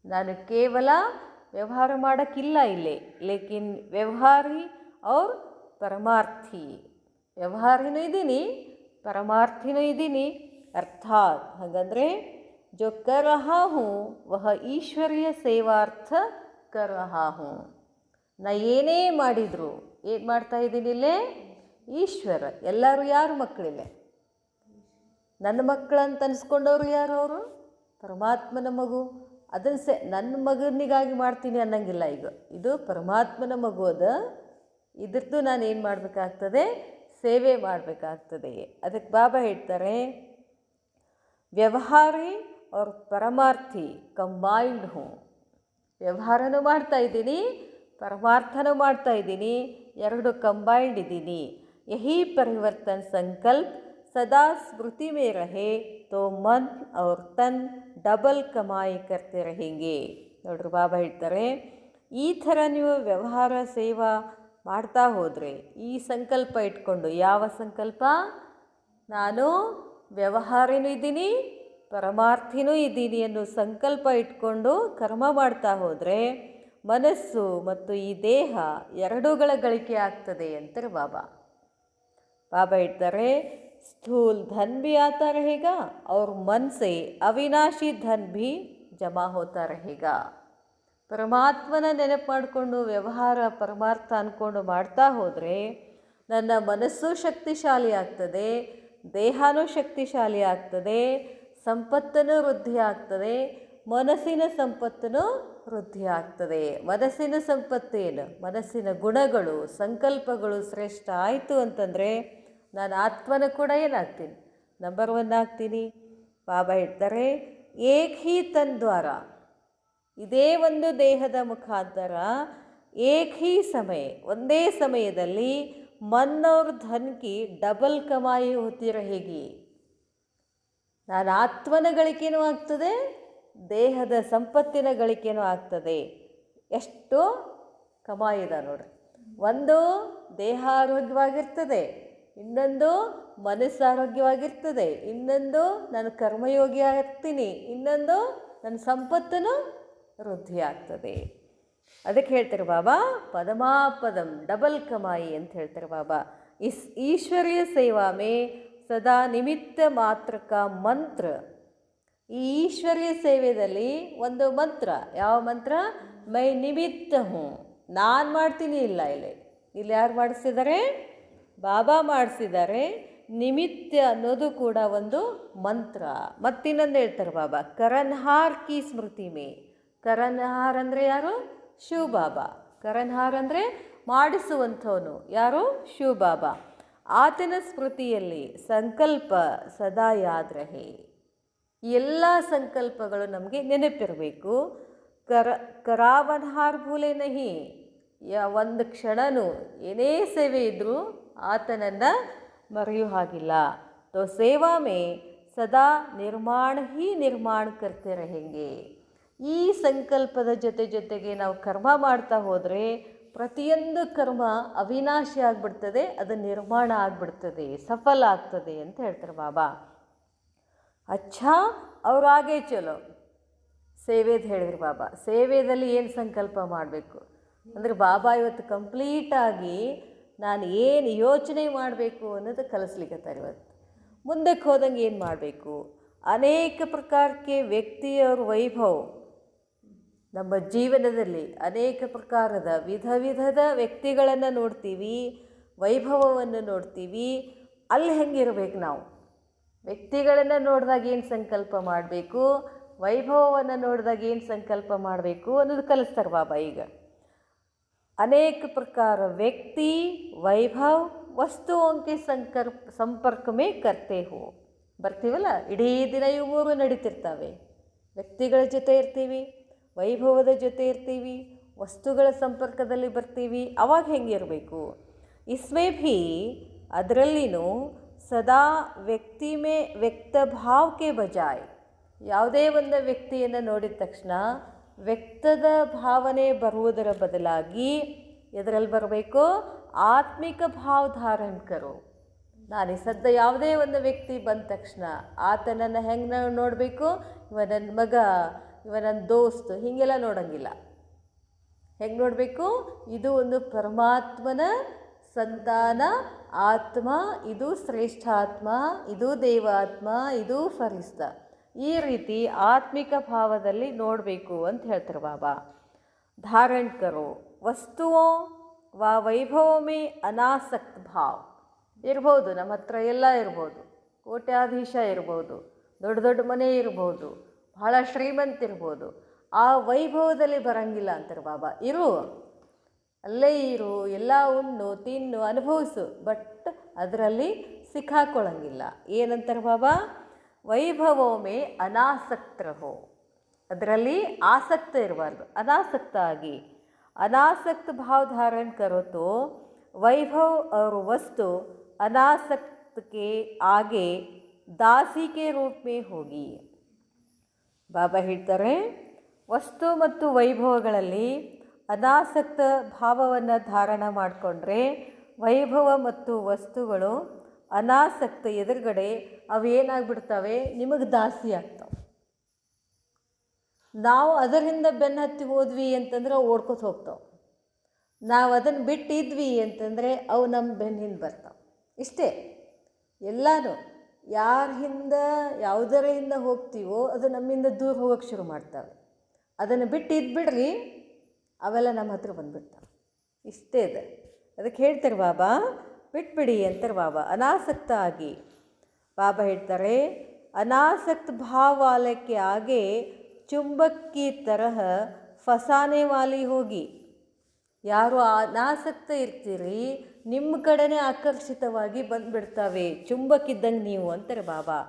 Speaker 1: ನಾನು ಕೇವಲ ವ್ಯವಹಾರ ಮಾಡೋಕ್ಕಿಲ್ಲ ಇಲ್ಲೇ, ಲೇಕಿನ್ ವ್ಯವಹಾರಿ ಔರ್ ಪರಮಾರ್ಥಿ. ವ್ಯವಹಾರಿನೂ ಇದ್ದೀನಿ, ಪರಮಾರ್ಥಿನೂ ಇದ್ದೀನಿ. ಅರ್ಥಾತ್ ಹಾಗಂದರೆ ಜೋ ಕರ್ ರಹಾ ಹೂँ ವಹ ಈಶ್ವರೀಯ ಸೇವಾರ್ಥ ಕರ್ ರಹಾ ಹೂँ. ನಾ ಏನೇ ಮಾಡಿದ್ರು ಏನು ಮಾಡ್ತಾ ಇದ್ದೀನಿ ಇಲ್ಲೇ, ಈಶ್ವರ. ಎಲ್ಲರೂ ಯಾರು ಮಕ್ಕಳಿಲ್ಲ, ನನ್ನ ಮಕ್ಕಳಂತ ಅನಿಸ್ಕೊಂಡವರು ಯಾರು? ಅವರು ಪರಮಾತ್ಮನ ಮಗು. ಅದನ್ನು ನನ್ನ ಮಗನಿಗಾಗಿ ಮಾಡ್ತೀನಿ ಅನ್ನಂಗಿಲ್ಲ. ಈಗ ಇದು ಪರಮಾತ್ಮನ ಮಗು ಅದ, ಇದ್ರದ್ದು ನಾನು ಏನು ಮಾಡಬೇಕಾಗ್ತದೆ, ಸೇವೆ ಮಾಡಬೇಕಾಗ್ತದೆ. ಅದಕ್ಕೆ ಬಾಬಾ ಹೇಳ್ತಾರೆ ವ್ಯವಹಾರಿ और ಪರಮಾರ್ಥಿ ಕಂಬೈನ್ಡ್ ಹೂँ. ವ್ಯವಹಾರನೂ ಮಾಡ್ತಾ ಇದ್ದೀನಿ, ಪರಮಾರ್ಥನೂ ಮಾಡ್ತಾ ಇದ್ದೀನಿ, ಎರಡು ಕಂಬೈನ್ಡ್ ಇದ್ದೀನಿ. ಯಹಿ ಪರಿವರ್ತನ್ ಸಂಕಲ್ಪ ಸದಾ ಸ್ಮೃತಿ ಮೇ ರಹೆ ತೋ ಮನ್ और ತನ್ ಡಬಲ್ ಕಮಾಯಿ ಕರ್ತೆ रहेंगे. ನೋಡ್ರಿ ಬಾಬಾ ಹೇಳ್ತಾರೆ, ಈ ಥರ ನೀವು ವ್ಯವಹಾರ ಸೇವಾ ಮಾಡ್ತಾ ಹೋದರೆ, ಈ ಸಂಕಲ್ಪ ಇಟ್ಕೊಂಡು, ಯಾವ ಸಂಕಲ್ಪ? ನಾನು ವ್ಯವಹಾರಿನೂ ಇದ್ದೀನಿ, ಪರಮಾರ್ಥಿನೂ ಇದ್ದೀನಿ ಅನ್ನೋ ಸಂಕಲ್ಪ ಇಟ್ಕೊಂಡು ಕರ್ಮ ಮಾಡ್ತಾ ಹೋದರೆ ಮನಸ್ಸು ಮತ್ತು ಈ ದೇಹ ಎರಡೂಗಳ ಗಳಿಕೆ ಆಗ್ತದೆ ಅಂತಾರೆ ಬಾಬಾ. ಬಾಬಾ ಹೇಳ್ತಾರೆ स्थूल धन भी आता रहेगा और मन से अविनाशी धन भी ಜಮಾ ಹೋತಾ रहेगा. ಪರಮಾತ್ಮನ ನೆನಪು ಮಾಡಿಕೊಂಡು ವ್ಯವಹಾರ ಪರಮಾರ್ಥ ಅಂದ್ಕೊಂಡು ಮಾಡ್ತಾ ಹೋದರೆ ನನ್ನ ಮನಸ್ಸು ಶಕ್ತಿಶಾಲಿ ಆಗ್ತದೆ, ದೇಹನೂ ಶಕ್ತಿಶಾಲಿ ಆಗ್ತದೆ, ಸಂಪತ್ತನ್ನು ವೃದ್ಧಿ ಆಗ್ತದೆ, ಮನಸ್ಸಿನ ಸಂಪತ್ತನ್ನು ವೃದ್ಧಿ ಆಗ್ತದೆ. ಮನಸ್ಸಿನ ಸಂಪತ್ತೇನು? ಮನಸ್ಸಿನ ಗುಣಗಳು, ಸಂಕಲ್ಪಗಳು ಶ್ರೇಷ್ಠ ಆಯಿತು ಅಂತಂದರೆ ನಾನು ಆತ್ಮನ ಕೂಡ ಏನಾಗ್ತೀನಿ? ನಂಬರ್ 1 ಆಗ್ತೀನಿ. ಬಾಬಾ ಹೇಳ್ತಾರೆ, ಏಕ್ ಹಿ ತನ್ ದ್ವಾರ, ಇದೇ ಒಂದು ದೇಹದ ಮುಖಾಂತರ ಏಕ್ ಹಿ ಸಮಯ, ಒಂದೇ ಸಮಯದಲ್ಲಿ ಮನ್ ಔರ್ ಧನ್ ಕಿ ಡಬಲ್ ಕಮಾಯಿ ಹೋತಿ रहेगी. ನಾನು ಆತ್ಮನ ಗಳಿಕೆನೂ ಆಗ್ತದೆ, ದೇಹದ ಸಂಪತ್ತಿನ ಗಳಿಕೆನೂ ಆಗ್ತದೆ. ಎಷ್ಟು ಕಮಾಯಿದ ನೋಡ್ರಿ. ಒಂದು ದೇಹ ಆರೋಗ್ಯವಾಗಿರ್ತದೆ, ಇನ್ನೊಂದು ಮನಸ್ಸು ಆರೋಗ್ಯವಾಗಿರ್ತದೆ, ಇನ್ನೊಂದು ನಾನು ಕರ್ಮಯೋಗಿ ಆಗ್ತೀನಿ, ಇನ್ನೊಂದು ನನ್ನ ಸಂಪತ್ತನ್ನು ವೃದ್ಧಿ ಆಗ್ತದೆ. ಅದಕ್ಕೆ ಹೇಳ್ತಾರೆ ಬಾಬಾ, ಪದಮಾಪದಂ ಡಬಲ್ ಕಮಾಯಿ ಅಂತ ಹೇಳ್ತಾರೆ ಬಾಬಾ. ಈಶ್ವರ್ಯ ಸೇವಾ ಮೇ ಸದಾ ನಿಮಿತ್ತ ಮಾತ್ರಕ ಮಂತ್ರ. ಈ ಈಶ್ವರ್ಯ ಸೇವೆಯಲ್ಲಿ ಒಂದು ಮಂತ್ರ. ಯಾವ ಮಂತ್ರ? ಮೈ ನಿಮಿತ್ತ ಹೂँ, ನಾನು ಮಾಡ್ತೀನಿ. ಇಲ್ಲಿ ಯಾರು ಮಾಡಿಸಿದ್ದಾರೆ? ಬಾಬಾ ಮಾಡಿಸಿದ್ದಾರೆ. ನಿಮಿತ್ತ ಅನ್ನೋದು ಕೂಡ ಒಂದು ಮಂತ್ರ. ಮತ್ತಿನ್ನೊಂದು ಹೇಳ್ತಾರೆ ಬಾಬಾ, ಕರನ್ಹಾರ್ ಕಿ ಸ್ಮೃತಿ ಮೇ. ಕರನ್ಹಾರ್ ಅಂದರೆ ಯಾರು? ಶಿವ ಬಾಬಾ. ಕರನ್ಹಾರ್ ಅಂದರೆ ಮಾಡಿಸುವಂಥವನು. ಯಾರು? ಶಿವ ಬಾಬಾ. ಆತನ ಸ್ಮೃತಿಯಲ್ಲಿ ಸಂಕಲ್ಪ ಸದಾ ಯಾದ್ ರಹೆ. ಎಲ್ಲ ಸಂಕಲ್ಪಗಳು ನಮಗೆ ನೆನಪಿರಬೇಕು. ಕರಾವನ್ಹಾರ್ ಭೂಲೆ ನಹಿ. ಒಂದು ಕ್ಷಣನೂ ಏನೇ ಸೇವೆ ಇದ್ದರೂ ಆತನನ್ನು ಮರೆಯೋ ಹಾಗಿಲ್ಲ. ತೋ ಸೇವಾ ಮೇ ಸದಾ ನಿರ್ಮಾಣ ಹಿ ನಿರ್ಮಾಣ ಕರ್ತೆ रहेंगे. ಈ ಸಂಕಲ್ಪದ ಜೊತೆಗೆ ನಾವು ಕರ್ಮ ಮಾಡ್ತಾ ಹೋದರೆ ಪ್ರತಿಯೊಂದು ಕರ್ಮ ಅವಿನಾಶಿ ಆಗಿಬಿಡ್ತದೆ, ಅದು ನಿರ್ಮಾಣ ಆಗಿಬಿಡ್ತದೆ, ಸಫಲ ಆಗ್ತದೆ ಅಂತ ಹೇಳ್ತಾರೆ ಬಾಬಾ. ಅಚ್ಛಾ ಅವ್ರು ಆಗೇ ಚಲೋ. ಸೇವೆದು ಹೇಳಿದ್ರು ಬಾಬಾ. ಸೇವೆಯಲ್ಲಿ ಏನು ಸಂಕಲ್ಪ ಮಾಡಬೇಕು ಅಂದರೆ ಬಾಬಾ ಇವತ್ತು ಕಂಪ್ಲೀಟಾಗಿ ನಾನು ಏನು ಯೋಚನೆ ಮಾಡಬೇಕು ಅನ್ನೋದು ಕಲಿಸ್ಲಿಕ್ಕತ್ತಾರೆ ಇವತ್ತು. ಮುಂದಕ್ಕೆ ಹೋದಂಗೆ ಏನು ಮಾಡಬೇಕು? ಅನೇಕ ಪ್ರಕಾರಕ್ಕೆ ವ್ಯಕ್ತಿಯವ್ರ ವೈಭವ ನಮ್ಮ ಜೀವನದಲ್ಲಿ ಅನೇಕ ಪ್ರಕಾರದ ವಿಧದ ವ್ಯಕ್ತಿಗಳನ್ನು ನೋಡ್ತೀವಿ, ವೈಭವವನ್ನು ನೋಡ್ತೀವಿ. ಅಲ್ಲಿ ಹೆಂಗಿರ್ಬೇಕು ನಾವು? ವ್ಯಕ್ತಿಗಳನ್ನು ನೋಡಿದಾಗ ಏನು ಸಂಕಲ್ಪ ಮಾಡಬೇಕು, ವೈಭವವನ್ನು ನೋಡಿದಾಗ ಏನು ಸಂಕಲ್ಪ ಮಾಡಬೇಕು ಅನ್ನೋದು ಕಲಿಸ್ತಾರೆ ಬಾಬಾ. ಈಗ ಅನೇಕ ಪ್ರಕಾರ ವ್ಯಕ್ತಿ, ವೈಭವ್, ವಸ್ತುವಂಕೆ ಸಂಪರ್ಕ ಮೇ ಕರ್ತೆ ಹೋ. ಬರ್ತೀವಲ್ಲ, ಇಡೀ ದಿನ ಇವು ಮೂರು ನಡೀತಿರ್ತವೆ. ವ್ಯಕ್ತಿಗಳ ಜೊತೆ ಇರ್ತೀವಿ, ವೈಭವದ ಜೊತೆ ಇರ್ತೀವಿ, ವಸ್ತುಗಳ ಸಂಪರ್ಕದಲ್ಲಿ ಬರ್ತೀವಿ. ಅವಾಗ ಹೆಂಗಿರಬೇಕು? ಇಸ್ಮೇ ಭೀ ಅದರಲ್ಲಿನೂ ಸದಾ ವ್ಯಕ್ತಿ ಮೇ ವ್ಯಕ್ತ ಭಾವಕ್ಕೆ ಬಜಾಯ್. ಯಾವುದೇ ಒಂದು ವ್ಯಕ್ತಿಯನ್ನು ನೋಡಿದ ತಕ್ಷಣ ವ್ಯಕ್ತದ ಭಾವನೆ ಬರುವುದರ ಬದಲಾಗಿ ಎದರಲ್ಲಿ ಬರಬೇಕು? ಆತ್ಮಿಕ ಭಾವ ಧಾರಣ ಕರೋ. ನಾನು ಈ ಸದ್ಯ ಯಾವುದೇ ಒಂದು ವ್ಯಕ್ತಿ ಬಂದ ತಕ್ಷಣ ಆತನನ್ನು ಹೆಂಗೆ ನಾವು ನೋಡಬೇಕು? ಇವ ನನ್ನ ಮಗ, ಇವ ನನ್ನ ದೋಸ್ತ್, ಹೀಗೆಲ್ಲ ನೋಡೋಂಗಿಲ್ಲ. ಹೆಂಗೆ ನೋಡಬೇಕು? ಇದು ಒಂದು ಪರಮಾತ್ಮನ ಸಂತಾನ ಆತ್ಮ, ಇದು ಶ್ರೇಷ್ಠ ಆತ್ಮ, ಇದು ದೇವಾತ್ಮ, ಇದು ಫರಿಸ್ತ. ಈ ರೀತಿ ಆತ್ಮಿಕ ಭಾವದಲ್ಲಿ ನೋಡಬೇಕು ಅಂತ ಹೇಳ್ತಾರೆ ಬಾಬಾ. ಧಾರಣ ಕರೋ ವಸ್ತುವೋ ವಾ ವೈಭವಮೇ ಅನಾಸಕ್ತ ಭಾವ. ಇರ್ಬೋದು, ನಮ್ಮ ಹತ್ರ ಎಲ್ಲ ಇರ್ಬೋದು, ಕೋಟ್ಯಾಧೀಶ ಇರ್ಬೋದು, ದೊಡ್ಡ ದೊಡ್ಡ ಮನೆ ಇರ್ಬೋದು, ಬಹಳ ಶ್ರೀಮಂತ ಇರ್ಬೋದು. ಆ ವೈಭವದಲ್ಲಿ ಬರಂಗಿಲ್ಲ ಅಂತಾರೆ ಬಾಬಾ. ಅಲ್ಲೇ ಇರು, ಎಲ್ಲ ಉಣ್ಣು, ತಿನ್ನು, ಅನುಭವಿಸು, ಬಟ್ ಅದರಲ್ಲಿ ಸಿಕ್ಕಾಕೊಳ್ಳಂಗಿಲ್ಲ. ಏನಂತಾರೆ ಬಾಬಾ? ವೈಭವಮೇ ಅನಾಸಕ್ತ ರಹೋ. ಅದರಲ್ಲಿ ಆಸಕ್ತ ಇರಬಾರ್ದು, ಅನಾಸಕ್ತ ಆಗಿ. ಅನಾಸಕ್ತ ಭಾವ ಧಾರಣ ಕರೋ ತೋ वैभव और वस्तु अनासक्त के आगे दासी के रूप में होगी. ಬಾಬಾ ಹೇಳ್ತಾರೆ, ವಸ್ತು ಮತ್ತು ವೈಭವಗಳಲ್ಲಿ ಅನಾಸಕ್ತ ಭಾವವನ್ನು ಧಾರಣ ಮಾಡಿಕೊಂಡ್ರೆ ವೈಭವ ಮತ್ತು ವಸ್ತುಗಳು ಅನಾಸಕ್ತ ಎದುರುಗಡೆ ಅವೇನಾಗ್ಬಿಡ್ತವೆ? ನಿಮಗೆ ದಾಸಿ ಆಗ್ತವೆ. ನಾವು ಅದರಿಂದ ಬೆನ್ನು ಹತ್ತಿ ಹೋದ್ವಿ ಅಂತಂದ್ರೆ ಓಡ್ಕೊತ ಹೋಗ್ತಾವೆ. ನಾವು ಅದನ್ನು ಬಿಟ್ಟಿದ್ವಿ ಅಂತಂದರೆ ಅವು ನಮ್ಮ ಬೆನ್ನ ಹಿಂದೆ ಬರ್ತಾವೆ. ಇಷ್ಟೇ. ಎಲ್ಲನೂ ಯಾರ ಹಿಂದೆ ಯಾವುದರ ಹಿಂದೆ ಹೋಗ್ತೀವೋ ಅದು ನಮ್ಮಿಂದ ದೂರ ಹೋಗೋಕ್ಕೆ ಶುರು ಮಾಡ್ತವೆ. ಅದನ್ನು ಬಿಟ್ಟು ಇದ್ಬಿಡ್ರಿ, ಅವೆಲ್ಲ ನಮ್ಮ ಹತ್ರ ಬಂದುಬಿಡ್ತವೆ. ಇಷ್ಟೇ ಇದೆ. ಅದಕ್ಕೆ ಹೇಳ್ತಾರೆ ಬಾಬಾ, ಬಿಟ್ಬಿಡಿ ಅಂತಾರೆ ಬಾಬಾ, ಅನಾಸಕ್ತ ಆಗಿ. ಬಾಬಾ ಹೇಳ್ತಾರೆ, ಅನಾಸಕ್ತ ಭಾವ ವಾಲಕ್ಕೆ ಆಗೆ ಚುಂಬಕ್ ಕಿ ತರಹ ಫಸಾನೆ ವಾಲಿ ಹೋಗಿ. ಯಾರು ಅನಾಸಕ್ತ ಇರ್ತೀರಿ ನಿಮ್ಮ ಕಡೆನೇ ಆಕರ್ಷಿತವಾಗಿ ಬಂದುಬಿಡ್ತವೆ, ಚುಂಬಕ್ಕಿದ್ದಂಗೆ ನೀವು ಅಂತಾರೆ ಬಾಬಾ.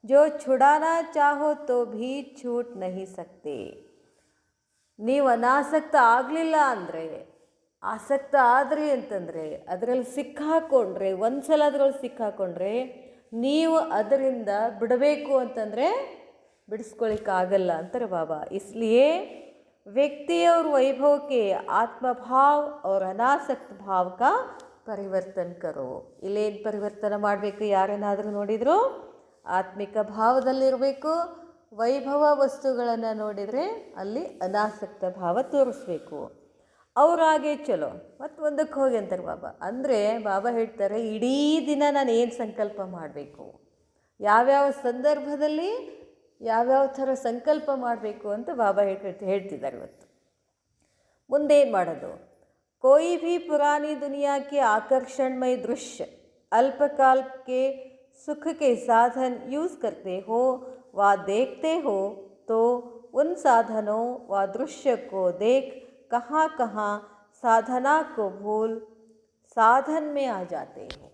Speaker 1: ಜೋ छुड़ाना चाहो तो भी छूट नहीं सकते. ನೀವು ಅನಾಸಕ್ತ ಆಗಲಿಲ್ಲ ಅಂದರೆ, ಆಸಕ್ತ ಆದ್ರಿ ಅಂತಂದರೆ, ಅದರಲ್ಲಿ ಸಿಕ್ಕಾಕೊಂಡ್ರೆ, ಒಂದು ಸಲ ಅದರಲ್ಲಿ ಸಿಕ್ಕಾಕೊಂಡ್ರೆ ನೀವು ಅದರಿಂದ ಬಿಡಬೇಕು ಅಂತಂದರೆ ಬಿಡಿಸ್ಕೊಳ್ಳಿಕ್ಕಾಗಲ್ಲ ಅಂತಾರೆ ಬಾಬಾ. ಇಸ್ಲಿಯೇ व्यक्ति और वैभव के आत्मभाव और अनासक्त भाव का ಪರಿವರ್ತನ ಕರೋ. ಇಲ್ಲೇನು ಪರಿವರ್ತನೆ ಮಾಡಬೇಕು? ಯಾರೇನಾದರೂ ನೋಡಿದ್ರು ಆತ್ಮಿಕ ಭಾವದಲ್ಲಿರಬೇಕು, ವೈಭವ ವಸ್ತುಗಳನ್ನು ನೋಡಿದರೆ ಅಲ್ಲಿ ಅನಾಸಕ್ತ ಭಾವ ತೋರಿಸ್ಬೇಕು. ಅವರಾಗೆ ಚಲೋ ಮತ್ತು ಒಂದಕ್ಕೆ ಹೋಗಿ ಅಂತಾರೆ ಬಾಬಾ. ಅಂದರೆ ಬಾಬಾ ಹೇಳ್ತಾರೆ, ಇಡೀ ದಿನ ನಾನು ಏನು ಸಂಕಲ್ಪ ಮಾಡಬೇಕು, ಯಾವ್ಯಾವ ಸಂದರ್ಭದಲ್ಲಿ ಯಾವ್ಯಾವ ಥರ ಸಂಕಲ್ಪ ಮಾಡಬೇಕು ಅಂತ ಬಾಬಾ ಹೇಳ್ತಿದ್ದಾರೆ ಇವತ್ತು. ಮುಂದೇನು ಮಾಡೋದು? कोई भी पुरानी दुनिया के आकर्षणमय दृश्य अल्पकाल के सुख के साधन यूज़ करते हो व देखते हो तो उन साधनों व दृश्य को देख कहाँ कहाँ साधना को भूल साधन में आ जाते हो.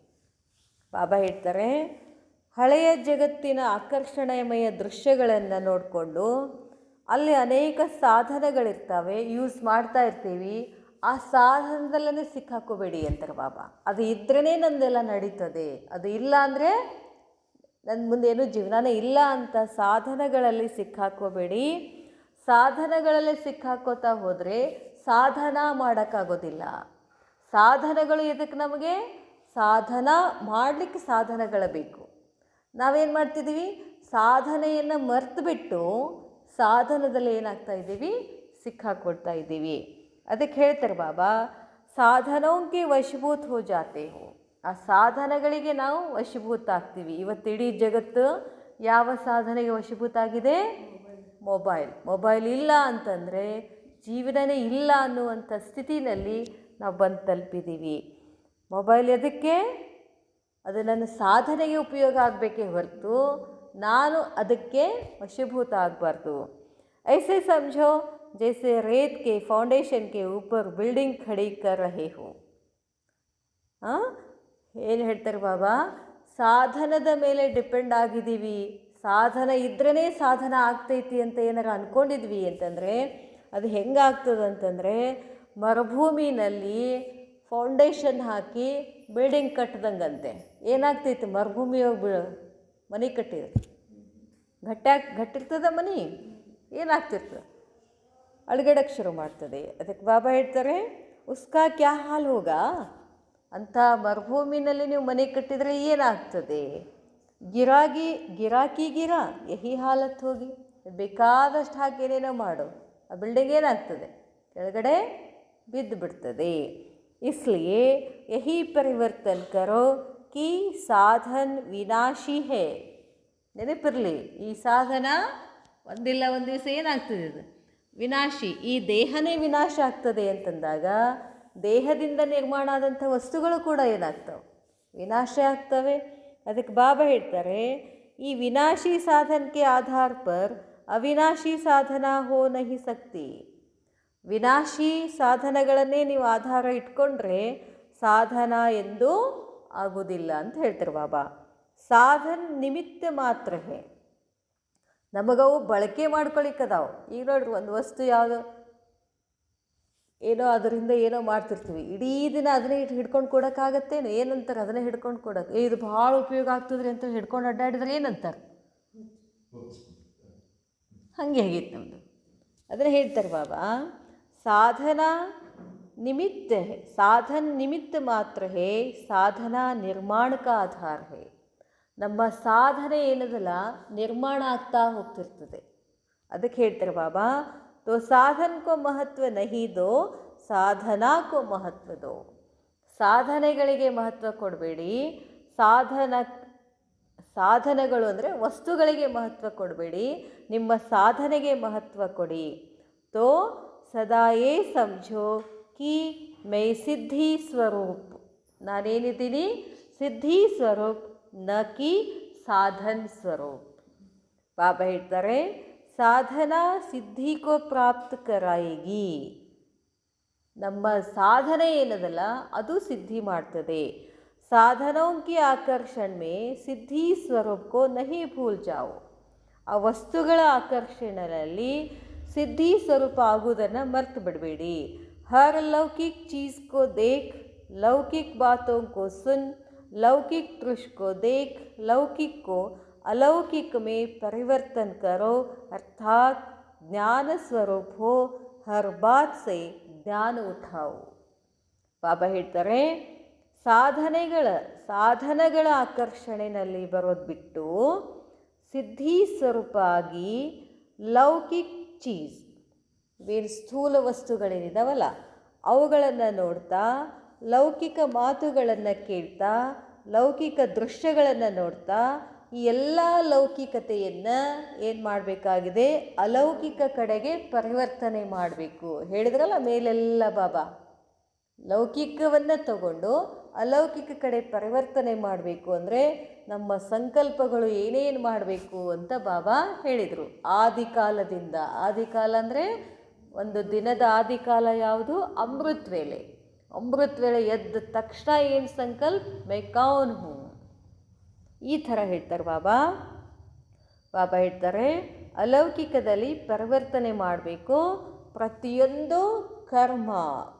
Speaker 1: ಬಾಬಾ ಹೇಳ್ತಾರೆ, ಹಳೆಯ ಜಗತ್ತಿನ ಆಕರ್ಷಣೀಯಮಯ ದೃಶ್ಯಗಳನ್ನು ನೋಡಿಕೊಂಡು ಅಲ್ಲಿ ಅನೇಕ ಸಾಧನಗಳಿರ್ತವೆ, ಯೂಸ್ ಮಾಡ್ತಾ ಇರ್ತೀವಿ, ಆ ಸಾಧನದಲ್ಲೇ ಸಿಕ್ಕಾಕೋಬೇಡಿ ಅಂತಾರೆ ಬಾಬಾ. ಅದು ಇದ್ರೇ ನಂದೆಲ್ಲ ನಡೀತದೆ, ಅದು ಇಲ್ಲ ಅಂದರೆ ನನ್ನ ಮುಂದೇನು ಜೀವನನೇ ಇಲ್ಲ ಅಂತ ಸಾಧನಗಳಲ್ಲಿ ಸಿಕ್ಕಾಕೋಬೇಡಿ. ಸಾಧನಗಳಲ್ಲಿ ಸಿಕ್ಕಾಕೋತಾ ಹೋದರೆ ಸಾಧನ ಮಾಡೋಕ್ಕಾಗೋದಿಲ್ಲ. ಸಾಧನಗಳು ಎದಕ್ಕೆ ನಮಗೆ? ಸಾಧನ ಮಾಡಲಿಕ್ಕೆ ಸಾಧನಗಳು ಬೇಕು. ನಾವೇನು ಮಾಡ್ತಿದ್ದೀವಿ? ಸಾಧನೆಯನ್ನು ಮರೆತುಬಿಟ್ಟು ಸಾಧನದಲ್ಲಿ ಏನಾಗ್ತಾ ಇದ್ದೀವಿ? ಸಿಕ್ಕಾಕೊಳ್ತಾ ಇದ್ದೀವಿ. ಅದಕ್ಕೆ ಹೇಳ್ತಾರೆ ಬಾಬಾ, ಸಾಧನೋಂಗೆ ವಶಭೂತ ಹೋ ಜಾತೆ ಹೋ. ಆ ಸಾಧನಗಳಿಗೆ ನಾವು ವಶಭೂತ ಆಗ್ತೀವಿ. ಇವತ್ತು ಇಡೀ ಜಗತ್ತು ಯಾವ ಸಾಧನೆಗೆ ವಶಭೂತ ಆಗಿದೆ? ಮೊಬೈಲ್ ಇಲ್ಲ ಅಂತಂದರೆ ಜೀವನನೇ ಇಲ್ಲ ಅನ್ನುವಂಥ ಸ್ಥಿತಿನಲ್ಲಿ ನಾವು ಬಂದು ತಲುಪಿದ್ದೀವಿ. ಮೊಬೈಲ್ ಎದಕ್ಕೆ? ಅದು ನನ್ನ ಸಾಧನೆಗೆ ಉಪಯೋಗ ಆಗಬೇಕೇ ಹೊರತು ನಾನು ಅದಕ್ಕೆ ವಶಭೂತ ಆಗಬಾರ್ದು. ऐसे समझो जैसे रेत के फाउंडेशन के ऊपर बिल्डिंग खड़ी कर रहे हो. ಏನು ಹೇಳ್ತಾರೆ ಬಾಬಾ? ಸಾಧನದ ಮೇಲೆ ಡಿಪೆಂಡ್ ಆಗಿದ್ದೀವಿ. ಸಾಧನ ಇದ್ರೇ ಸಾಧನ ಆಗ್ತೈತಿ ಅಂತ ಏನಾರು ಅಂದ್ಕೊಂಡಿದ್ವಿ ಅಂತಂದರೆ ಅದು ಹೆಂಗಾಗ್ತದಂತಂದರೆ, ಮರುಭೂಮಿನಲ್ಲಿ ಫೌಂಡೇಶನ್ ಹಾಕಿ ಬಿಲ್ಡಿಂಗ್ ಕಟ್ಟದಂಗಂತೆ. ಏನಾಗ್ತೈತಿ? ಮರುಭೂಮಿಯೋಗಿ ಮನೆ ಕಟ್ಟಿದ್ರೆ ಗಟ್ಟಿರ್ತದ ಮನೆ, ಏನಾಗ್ತಿರ್ತದೆ? ಅಳಗಡಕ್ಕೆ ಶುರು ಮಾಡ್ತದೆ. ಅದಕ್ಕೆ ಬಾಬಾ ಹೇಳ್ತಾರೆ, ಉಸ್ಕಾ ಕ್ಯಾ ಹಾಲ್ ಹೋಗಾ. ಅಂಥ ಮರುಭೂಮಿನಲ್ಲಿ ನೀವು ಮನೆ ಕಟ್ಟಿದರೆ ಏನಾಗ್ತದೆ? ಗಿರಾಕಿ ಯಹಿ ಹಾಲತ್ ಹೋಗಿ ಬೇಕಾದಷ್ಟು ಹಾಕಿ ಏನೇನೋ ಮಾಡು, ಆ ಬಿಲ್ಡಿಂಗ್ ಏನಾಗ್ತದೆ? ಕೆಳಗಡೆ ಬಿದ್ದು ಬಿಡ್ತದೆ. इसलिए यही परिवर्तन करो कि साधन विनाशी है. ನೆನಪಿರಲಿ, ಈ ಸಾಧನ ಒಂದಿಲ್ಲ ಒಂದು ದಿವಸ ಏನಾಗ್ತದೆ? ಇದು ವಿನಾಶಿ. ಈ ದೇಹನೇ ವಿನಾಶ ಆಗ್ತದೆ ಅಂತಂದಾಗ ದೇಹದಿಂದ ನಿರ್ಮಾಣ ಆದಂಥ ವಸ್ತುಗಳು ಕೂಡ ಏನಾಗ್ತವೆ? ವಿನಾಶ ಆಗ್ತವೆ. ಅದಕ್ಕೆ ಬಾಬಾ ಹೇಳ್ತಾರೆ, ಈ ವಿನಾಶಿ ಸಾಧನಕ್ಕೆ ಆಧಾರ ಪರ್ ಅವಿನಾಶಿ ಸಾಧನ ಹೋ ನಹಿ ಸಕ್ತಿ. ವಿನಾಶಿ ಸಾಧನಗಳನ್ನೇ ನೀವು ಆಧಾರ ಇಟ್ಕೊಂಡ್ರೆ ಸಾಧನ ಎಂದೂ ಆಗೋದಿಲ್ಲ ಅಂತ ಹೇಳ್ತಾರೆ ಬಾಬಾ. ಸಾಧನ ನಿಮಿತ್ತ ಮಾತ್ರ ಹೇ. ನಮಗವು ಬಳಕೆ ಮಾಡ್ಕೊಳಿಕ್ಕದಾವು. ಈಗ ನೋಡ್ರಿ, ಒಂದು ವಸ್ತು ಯಾವುದು ಏನೋ ಅದರಿಂದ ಏನೋ ಮಾಡ್ತಿರ್ತೀವಿ, ಇಡೀ ದಿನ ಅದನ್ನೇ ಹಿಡ್ಕೊಂಡು ಕೊಡೋಕ್ಕಾಗತ್ತೇನು? ಏನಂತಾರೆ? ಅದನ್ನೇ ಹಿಡ್ಕೊಂಡು ಕೊಡೋಕೆ, ಇದು ಭಾಳ ಉಪಯೋಗ ಆಗ್ತದ್ರಿ ಅಂತ ಹಿಡ್ಕೊಂಡು ಅಡ್ಡಾಡಿದ್ರೆ ಏನಂತಾರೆ? ಹಾಗೆ ಹೇಗಿತ್ತು ನಮ್ಮದು. ಅದನ್ನೇ ಹೇಳ್ತಾರೆ ಬಾಬಾ, ಸಾಧನಾ निमित्त है, साधन निमित्त मात्र है, साधना निर्माण का आधार है. ನಮ್ಮ ಸಾಧನೆ ಏನದಲ್ಲ ನಿರ್ಮಾಣ ಆಗ್ತಾ ಹೋಗ್ತಿರ್ತದೆ. ಅದಕ್ಕೆ ಹೇಳ್ತಾರೆ ಬಾಬಾ, ತೋ ಸಾಧನಕ್ಕೋ ಮಹತ್ವ ನಹಿ ದೋ, ಸಾಧನಾಕ್ಕೋ ಮಹತ್ವ ದೋ. ಸಾಧನೆಗಳಿಗೆ ಮಹತ್ವ ಕೊಡಬೇಡಿ, ಸಾಧನಗಳು ಅಂದರೆ ವಸ್ತುಗಳಿಗೆ ಮಹತ್ವ ಕೊಡಬೇಡಿ, ನಿಮ್ಮ ಸಾಧನೆಗೆ ಮಹತ್ವ ಕೊಡಿ. ತೋ ಸದಾ ಯೇ ಸಮझो कि मैं ಸಿದ್ಧಿ ಸ್ವರೂಪ್, ನಾನೇನಿದ್ದೀನಿ ಸಿದ್ಧಿ ಸ್ವರೂಪ್, ನ ಕಿ ಸಾಧನ್ ಸ್ವರೂಪ್. ಬಾಬಾ ಹೇಳ್ತಾರೆ ಸಾಧನಾ ಸಿದ್ಧಿ ಕೋ ಪ್ರಾಪ್ತ ಕರಾಯಿಗಿ. ನಮ್ಮ ಸಾಧನೆ ಏನದಲ್ಲ ಅದು ಸಿದ್ಧಿ ಮಾಡ್ತದೆ. ಸಾಧನೋं की आकर्षण में ಸಿದ್ಧಿ ಸ್ವರೂಪ್ ಕೋ ನಹಿ ಭೂಲ್ ಜಾओ. ಆ ವಸ್ತುಗಳ ಆಕರ್ಷಣೆಯಲ್ಲಿ ಸಿದ್ಧಿ ಸ್ವರೂಪ ಆಗುವುದನ್ನು ಮರ್ತು ಬಿಡಬೇಡಿ. ಹರ್ ಲೌಕಿಕ್ ಚೀಸ್ ಕೋ ದೇಖ್, ಲೌಕಿಕ್ ಬಾತೋं को सुन, लौकिक दृश्य को देख, लौकिक को अलौकिक में परिवर्तन करो, अर्थात ज्ञान स्वरूप हो, हर बात से ಜ್ಞಾನ ಉಠಾವು. ಬಾಬಾ ಹೇಳ್ತಾರೆ ಸಾಧನಗಳ ಆಕರ್ಷಣೆಯಲ್ಲಿ ಬರೋದು ಬಿಟ್ಟು ಸಿದ್ಧಿ ಸ್ವರೂಪ ಆಗಿ ಲೌಕಿಕ್ ಚೀಸ್, ಬೇರೆ ಸ್ಥೂಲ ವಸ್ತುಗಳೇನಿದಾವಲ್ಲ ಅವುಗಳನ್ನು ನೋಡ್ತಾ, ಲೌಕಿಕ ಮಾತುಗಳನ್ನು ಕೇಳ್ತಾ, ಲೌಕಿಕ ದೃಶ್ಯಗಳನ್ನು ನೋಡ್ತಾ, ಈ ಎಲ್ಲ ಲೌಕಿಕತೆಯನ್ನು ಏನು ಮಾಡಬೇಕಾಗಿದೆ, ಅಲೌಕಿಕ ಕಡೆಗೆ ಪರಿವರ್ತನೆ ಮಾಡಬೇಕು. ಹೇಳಿದ್ರಲ್ಲ ಮೇಲೆಲ್ಲ ಬಾಬಾ, ಲೌಕಿಕವನ್ನು ತಗೊಂಡು ಅಲೌಕಿಕ ಕಡೆ ಪರಿವರ್ತನೆ ಮಾಡಬೇಕು ಅಂದರೆ ನಮ್ಮ ಸಂಕಲ್ಪಗಳು ಏನೇನು ಮಾಡಬೇಕು ಅಂತ ಬಾಬಾ ಹೇಳಿದರು. ಆದಿಕಾಲದಿಂದ, ಆದಿಕಾಲ ಅಂದರೆ ಒಂದು ದಿನದ ಆದಿಕಾಲ ಯಾವುದು? ಅಮೃತ್ ವೇಳೆ. ಅಮೃತ್ ವೇಳೆ ಎದ್ದ ತಕ್ಷಣ ಏನು ಸಂಕಲ್ಪ? ಮೈ ಕೌನ್ ಹೂँ, ಈ ಥರ ಹೇಳ್ತಾರೆ ಬಾಬಾ. ಬಾಬಾ ಹೇಳ್ತಾರೆ ಅಲೌಕಿಕದಲ್ಲಿ ಪರಿವರ್ತನೆ ಮಾಡಬೇಕು. ಪ್ರತಿಯೊಂದು ಕರ್ಮ,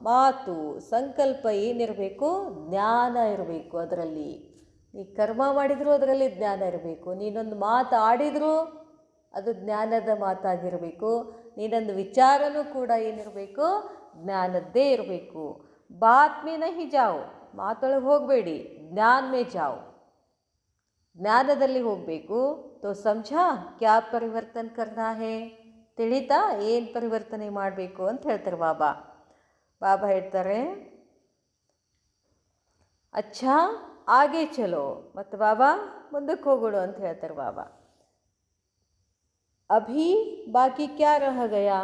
Speaker 1: ಮಾತು, ಸಂಕಲ್ಪ ಏನಿರಬೇಕು? ಜ್ಞಾನ ಇರಬೇಕು ಅದರಲ್ಲಿ. ನೀ ಕರ್ಮ ಮಾಡಿದರೂ ಅದರಲ್ಲಿ ಜ್ಞಾನ ಇರಬೇಕು. ನೀನೊಂದು ಮಾತು ಆಡಿದರೂ ಅದು ಜ್ಞಾನದ ಮಾತಾಗಿರಬೇಕು. ನೀನೊಂದು ವಿಚಾರನೂ ಕೂಡ ಏನಿರಬೇಕು? ಜ್ಞಾನದ್ದೇ ಇರಬೇಕು. ಬಾತ್ ಮೇ ನಹಿ ಜಾओ, ಮಾತೊಳಗೆ ಹೋಗಬೇಡಿ, ಜ್ಞಾನ ಮೇ ಜಾओ, ಜ್ಞಾನದಲ್ಲಿ ಹೋಗಬೇಕು. ತೋ ಸಮझा ಕ್ಯಾ ಪರಿವರ್ತನ್ ಕರ್ನಾ ಹೇ, ತಿಳಿತಾ ಏನು ಪರಿವರ್ತನೆ ಮಾಡಬೇಕು ಅಂತ ಹೇಳ್ತಾರೆ ಬಾಬಾ. ಬಾಬಾ ಹೇಳ್ತಾರೆ ಅಚ್ಚಾ ಆಗೆ ಚಲೋ, ಮತ್ತು ಬಾಬಾ ಮುಂದಕ್ಕೆ ಹೋಗೋಣ ಅಂತ ಹೇಳ್ತಾರೆ ಬಾಬಾ. ಅಭಿ ಬಾಕಿ ಕ್ಯಾ ರಹ ಗಯಾ,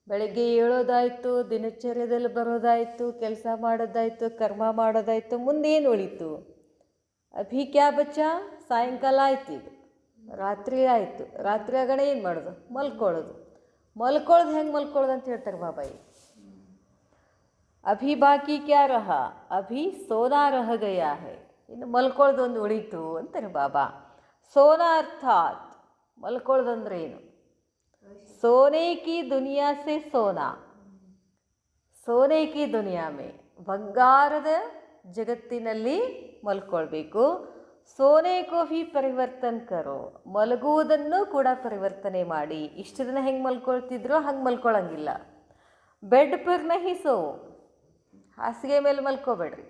Speaker 1: ಬೆಳಗ್ಗೆ ಏಳೋದಾಯಿತು, ದಿನಚರ್ಯದಲ್ಲಿ ಬರೋದಾಯಿತು, ಕೆಲಸ ಮಾಡೋದಾಯಿತು, ಕರ್ಮ ಮಾಡೋದಾಯಿತು, ಮುಂದೇನು ಉಳಿತು? ಅಭಿ ಕ್ಯಾ ಬಚ್ಚ, ಸಾಯಂಕಾಲ ಆಯ್ತು, ಈಗ ರಾತ್ರಿ ಆಯಿತು. ರಾತ್ರಿ ಆಗಣೆ ಏನು ಮಾಡೋದು? ಮಲ್ಕೊಳ್ಳೋದು. ಮಲ್ಕೊಳ್ಳೋದು ಹೆಂಗೆ ಮಲ್ಕೊಳ್ಳೋದು ಅಂತ ಹೇಳ್ತಾರೆ ಬಾಬಾ. ಅಭಿ ಬಾಕಿ ಕ್ಯಾ ರಹ, ಅಭಿ ಸೋನಾ ರಹ ಗಯಾ ಹೈ, ಇನ್ನು ಮಲ್ಕೊಳ್ಳೋದು ಒಂದು ಉಳಿತು ಅಂತಾರೆ ಬಾಬಾ. ಸೋನಾ ಅರ್ಥಾತ್ ಮಲ್ಕೊಳ್ಳೋದಂದ್ರೆ ಏನು? ಸೋನೆ ಕಿ ದುನಿಯಾ ಸೆ ಸೋನಾ, ಸೋನೆ ಕಿ ದುನಿಯಾ ಮೇ, ಬಂಗಾರದ ಜಗತ್ತಿನಲ್ಲಿ ಮಲ್ಕೊಳ್ಬೇಕು. ಸೋನೆ ಕೋ ಭಿ ಪರಿವರ್ತನ್ ಕರೋ, ಮಲಗುವುದನ್ನು ಕೂಡ ಪರಿವರ್ತನೆ ಮಾಡಿ. ಇಷ್ಟು ದಿನ ಹೆಂಗೆ ಮಲ್ಕೊಳ್ತಿದ್ರು ಹಂಗೆ ಮಲ್ಕೊಳ್ಳಂಗಿಲ್ಲ. ಬೆಡ್ ಪರ್ ನಹಿ ಸೋ, ಹಾಸಿಗೆ ಮೇಲೆ ಮಲ್ಕೋಬೇಡ್ರಿ.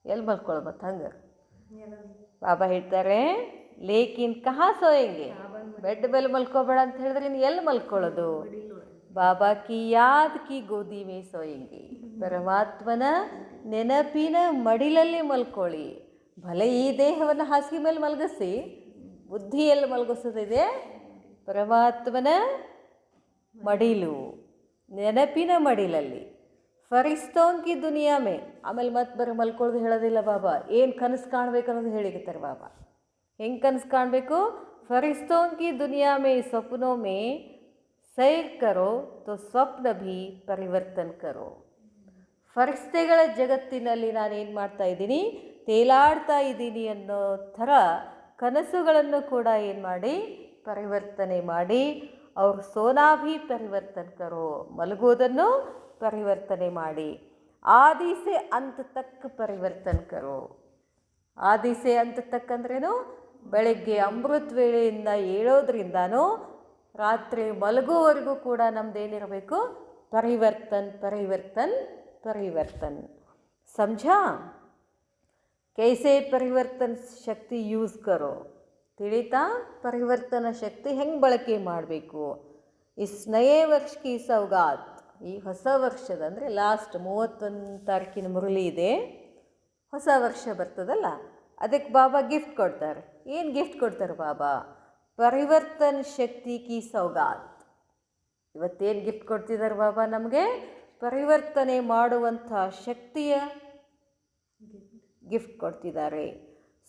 Speaker 1: ಎಲ್ಲಿ ಮಲ್ಕೊಳ್ಳೋ ಮತ್ತು ಹಂಗೆ ಬಾಬಾ ಹೇಳ್ತಾರೆ. ಲೇಕಿನ್ ಕಹಾ ಸೋಯಂಗೆ, ಬೆಡ್ ಮೇಲೆ ಮಲ್ಕೋಬೇಡ ಅಂತ ಹೇಳಿದ್ರೆ ಇನ್ನು ಎಲ್ಲಿ ಮಲ್ಕೊಳ್ಳೋದು? ಬಾಬಾ ಕಿ ಯಾದ್ ಕಿ ಗೋದಿ ಮೇ ಸೋಯಂಗೆ, ಪರಮಾತ್ಮನ ನೆನಪಿನ ಮಡಿಲಲ್ಲಿ ಮಲ್ಕೊಳ್ಳಿ. ಭಲೆ ಈ ದೇಹವನ್ನು ಹಾಸಿಗೆ ಮೇಲೆ ಮಲಗಿಸಿ, ಬುದ್ಧಿ ಎಲ್ಲಿ ಮಲಗಿಸೋದಿದೆ? ಪರಮಾತ್ಮನ ಮಡಿಲು, ನೆನಪಿನ ಮಡಿಲಲ್ಲಿ. ಫರಿಸ್ತೋನ್ ಕಿ ದುನಿಯಾ ಮೇ, ಆಮೇಲೆ ಮತ್ತೆ ಬರೀ ಮಲ್ಕೊಳ್ಳೋದು ಹೇಳೋದಿಲ್ಲ ಬಾಬಾ. ಏನು ಕನಸು ಕಾಣಬೇಕು ಅನ್ನೋದು ಹೇಳಿರ್ತಾರೆ ಬಾಬಾ. ಹೆಂಗೆ ಕನಸು ಕಾಣಬೇಕು? ಫರಿಸ್ತೋನ್ ಕಿ ದುನಿಯಾ ಮೇ ಸ್ವಪ್ನೋ ಮೇ ಸೈರ್ ಕರೋ ತೋ ಸ್ವಪ್ನ ಭಿ ಪರಿವರ್ತನ್ ಕರೋ. ಫರಿಸ್ತೆಗಳ ಜಗತ್ತಿನಲ್ಲಿ ನಾನೇನು ಮಾಡ್ತಾ ಇದ್ದೀನಿ? ತೇಲಾಡ್ತಾ ಇದ್ದೀನಿ ಅನ್ನೋ ಥರ ಕನಸುಗಳನ್ನು ಕೂಡ ಏನು ಮಾಡಿ? ಪರಿವರ್ತನೆ ಮಾಡಿ. ಅವ್ರು ಸೋನಾಭಿ ಪರಿವರ್ತನ್ ಕರೋ, ಮಲಗುವುದನ್ನು ಪರಿವರ್ತನೆ ಮಾಡಿ. ಆದಿ ಸೆ ಅಂತ ತಕ್ಕ ಪರಿವರ್ತನ್ ಕರೋ. ಆದಿ ಸೆ ಅಂತ ತಕ್ಕ ಅಂದ್ರೇನು? ಬೆಳಗ್ಗೆ ಅಮೃತ್ ವೇಳೆಯಿಂದ ಏಳೋದ್ರಿಂದನೂ ರಾತ್ರಿ ಮಲಗುವವರೆಗೂ ಕೂಡ ನಮ್ಮದೇನಿರಬೇಕು? ಪರಿವರ್ತನ್ ಪರಿವರ್ತನ್ ಪರಿವರ್ತನ್. ಸಮझा? कैसे ಪರಿವರ್ತನ್ ಶಕ್ತಿ ಯೂಸ್ ಕರೋ, ತಿಳಿತಾ? ಪರಿವರ್ತನ ಶಕ್ತಿ ಹೆಂಗೆ ಬಳಕೆ ಮಾಡಬೇಕು? ಇಸ್ ನಯೇ ವರ್ಷ ಕಿ ಸೌಗಾತ್, ಈ ಹೊಸ ವರ್ಷದ ಅಂದರೆ ಲಾಸ್ಟ್ 31 ತಾರೀಕಿನ ಮುರಳಿ ಇದೆ, ಹೊಸ ವರ್ಷ ಬರ್ತದಲ್ಲ, ಅದಕ್ಕೆ ಬಾಬಾ ಗಿಫ್ಟ್ ಕೊಡ್ತಾರೆ. ಏನು ಗಿಫ್ಟ್ ಕೊಡ್ತಾರೆ ಬಾಬಾ? ಪರಿವರ್ತನ ಶಕ್ತಿ ಕಿ ಸೌಗಾತ್. ಇವತ್ತೇನು ಗಿಫ್ಟ್ ಕೊಡ್ತಿದ್ದಾರೆ ಬಾಬಾ ನಮಗೆ? ಪರಿವರ್ತನೆ ಮಾಡುವಂಥ ಶಕ್ತಿಯ ಗಿಫ್ಟ್ ಕೊಡ್ತಿದ್ದಾರೆ.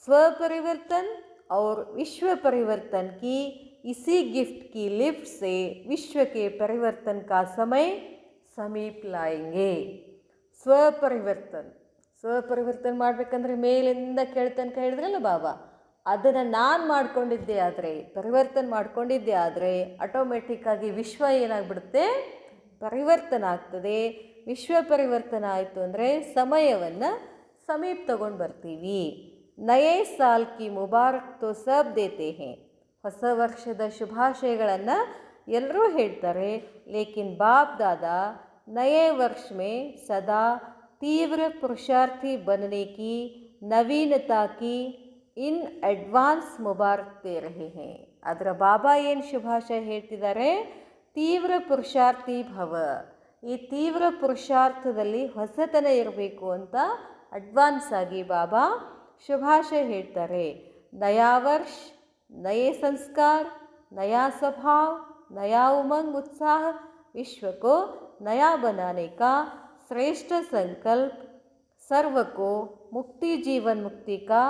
Speaker 1: स्वपरिवर्तन और विश्व परिवर्तन की इसी गिफ्ट की लिफ्ट से विश्व के परिवर्तन का समय समीप लाएंगे. ಸ್ವಪರಿವರ್ತನ ಮಾಡಬೇಕಂದ್ರೆ ಮೇಲಿಂದ ಕೆಳತನಕ ಹೇಳಿದ್ರಲ್ಲ ಬಾಬಾ, ಅದನ್ನು ನಾನು ಮಾಡ್ಕೊಂಡಿದ್ದೆ ಆದರೆ, ಪರಿವರ್ತನೆ ಮಾಡ್ಕೊಂಡಿದ್ದೆ ಆದರೆ ಆಟೋಮೆಟಿಕ್ಕಾಗಿ ವಿಶ್ವ ಏನಾಗ್ಬಿಡುತ್ತೆ? ಪರಿವರ್ತನೆ ಆಗ್ತದೆ. ವಿಶ್ವ ಪರಿವರ್ತನೆ ಆಯಿತು ಅಂದರೆ ಸಮಯವನ್ನು ಸಮೀಪ ತಗೊಂಡು ಬರ್ತೀವಿ. ನಯೇ ಸಾಲ್ ಕಿ ಮುಬಾರಕ್ ತೋ ಸಬ್ ದೇತೆ ಹೇ. ಹೊಸ ವರ್ಷದ ಶುಭಾಶಯಗಳನ್ನು ಎಲ್ಲರೂ ಹೇಳ್ತಾರೆ. ಲೇಕಿನ್ ಬಾಪ್ ದಾದಾ ನಯೇ ವರ್ಷ ಮೇ ಸದಾ ತೀವ್ರ ಪುರುಷಾರ್ಥಿ ಬನನೆ ಕಿ ನವೀನತಾ ಕಿ ಇನ್ ಅಡ್ವಾನ್ಸ್ ಮುಬಾರಕ್ ದೇ ರಹೆ ಹೇ. ಅದರ ಬಾಬಾ ಏನು ಶುಭಾಶಯ ಹೇಳ್ತಿದ್ದಾರೆ? ತೀವ್ರ ಪುರುಷಾರ್ಥಿ ಭವ. ಈ ತೀವ್ರ ಪುರುಷಾರ್ಥದಲ್ಲಿ ಹೊಸತನ ಇರಬೇಕು ಅಂತ ಅಡ್ವಾನ್ಸ್ ಆಗಿ ಬಾಬಾ ಶುಭಾಶಯ ಹೇಳ್ತಾರೆ. ನಯಾ ವರ್ಷ ನಯೇ ಸಂಸ್ಕಾರ ನಯಾ ಸ್ವಭಾವ ನಯಾ ಉಮಂಗ್ उत्साह विश्व को नया बनाने का श्रेष्ठ संकल्प, सर्व को मुक्ति जीवन मुक्ति का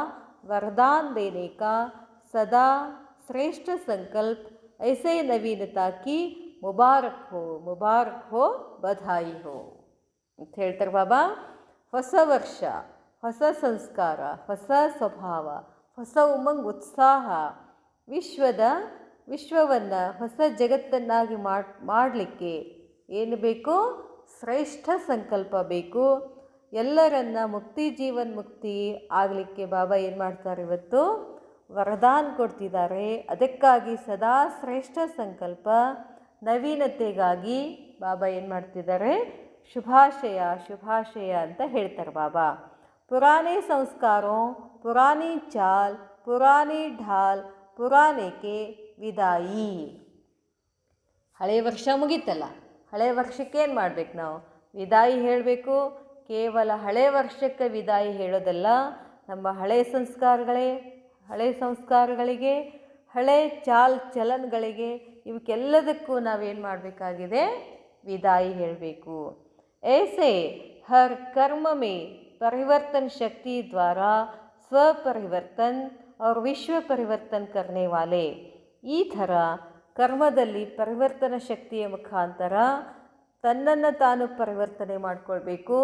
Speaker 1: वरदान देने का सदा श्रेष्ठ संकल्प, ऐसे नवीनता की मुबारक हो बधाई हो ಅಂತ ಹೇಳ್ತಾರೆ ಬಾಬಾ. ಹೊಸ ವರ್ಷ, ಹೊಸ ಸಂಸ್ಕಾರ, ಹೊಸ ಸ್ವಭಾವ, ಹೊಸ ಉಮಂಗ್ ಉತ್ಸಾಹ, ವಿಶ್ವವನ್ನು ಹೊಸ ಜಗತ್ತನ್ನಾಗಿ ಮಾಡಲಿಕ್ಕೆ ಏನು ಬೇಕು? ಶ್ರೇಷ್ಠ ಸಂಕಲ್ಪ ಬೇಕು. ಎಲ್ಲರನ್ನ ಮುಕ್ತಿ ಜೀವನ್ ಮುಕ್ತಿ ಆಗಲಿಕ್ಕೆ ಬಾಬಾ ಏನು ಮಾಡ್ತಾರೆ? ಇವತ್ತು ವರದಾನ ಕೊಡ್ತಿದ್ದಾರೆ. ಅದಕ್ಕಾಗಿ ಸದಾ ಶ್ರೇಷ್ಠ ಸಂಕಲ್ಪ, ನವೀನತೆಗಾಗಿ ಬಾಬಾ ಏನು ಮಾಡ್ತಿದ್ದಾರೆ? ಶುಭಾಶಯ ಅಂತ ಹೇಳ್ತಾರೆ ಬಾಬಾ. ಪುರಾನೆ ಸಂಸ್ಕಾರೋ ಪುರಾನಿ ಚಾಲ್ ಪುರಾನಿ ಢಾಲ್ ಪುರಾನೆಗೆ ವಿದಾಯಿ. ಹಳೆ ವರ್ಷ ಮುಗೀತಲ್ಲ, ಹಳೆ ವರ್ಷಕ್ಕೆ ಏನು ಮಾಡಬೇಕು ನಾವು? ವಿದಾಯಿ ಹೇಳಬೇಕು. ಕೇವಲ ಹಳೆ ವರ್ಷಕ್ಕೆ ವಿದಾಯಿ ಹೇಳೋದಲ್ಲ, ನಮ್ಮ ಹಳೆ ಸಂಸ್ಕಾರಗಳಿಗೆ, ಹಳೆ ಚಲನ್ಗಳಿಗೆ, ಇವಕ್ಕೆಲ್ಲದಕ್ಕೂ ನಾವೇನು ಮಾಡಬೇಕಾಗಿದೆ? ವಿದಾಯಿ ಹೇಳಬೇಕು. ऐसे हर कर्म में परिवर्तन शक्ति द्वारा स्वपरिवर्तन और विश्व परिवर्तन करने वाले. ಈ ಥರ ಕರ್ಮದಲ್ಲಿ ಪರಿವರ್ತನ ಶಕ್ತಿಯ ಮುಖಾಂತರ ತನ್ನನ್ನು ತಾನು ಪರಿವರ್ತನೆ ಮಾಡಿಕೊಳ್ಬೇಕು.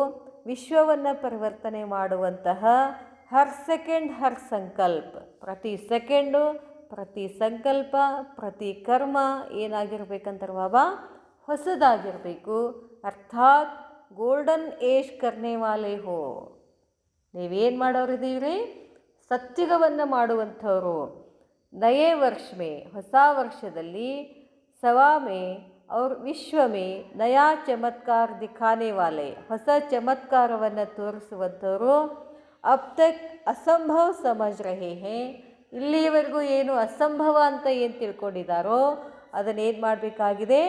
Speaker 1: ವಿಶ್ವವನ್ನು ಪರಿವರ್ತನೆ ಮಾಡುವಂತಹ ಹರ್ ಸೆಕೆಂಡ್ ಹರ್ ಸಂಕಲ್ಪ, ಪ್ರತಿ ಸೆಕೆಂಡು, ಪ್ರತಿ ಸಂಕಲ್ಪ, ಪ್ರತಿ ಕರ್ಮ ಏನಾಗಿರ್ಬೇಕಂತಾರೆ ಬಾಬಾ? ಹೊಸದಾಗಿರಬೇಕು. ಅರ್ಥಾತ್ ಗೋಲ್ಡನ್ ಏಜ್ ಕರ್ನೆ ವಾಲೆ ಹೋ. ನೀವೇನು ಮಾಡೋರಿದ್ದೀರಿ? ಸತ್ಯುಗವನ್ನು ಮಾಡುವಂಥವರು. ನಯೇ ವರ್ಷ ಮೇ, ಹೊಸ ವರ್ಷದಲ್ಲಿ, ಸವಾ ಮೇ और विश्व में नया चमत्कार दिखाने वाले, ಹೊಸ ಚಮತ್ಕಾರವನ್ನು ತೋರಿಸುವಂಥವರು. ಅಬ್ ತಕ್ ಅಸಂಭವ ಸಮಜ್ ರಹೆ ಹೇ. ಇಲ್ಲಿಯವರೆಗೂ ಏನು ಅಸಂಭವ ಅಂತ ಏನು ತಿಳ್ಕೊಂಡಿದ್ದಾರೋ ಅದನ್ನೇನು ಮಾಡಬೇಕಾಗಿದೆ?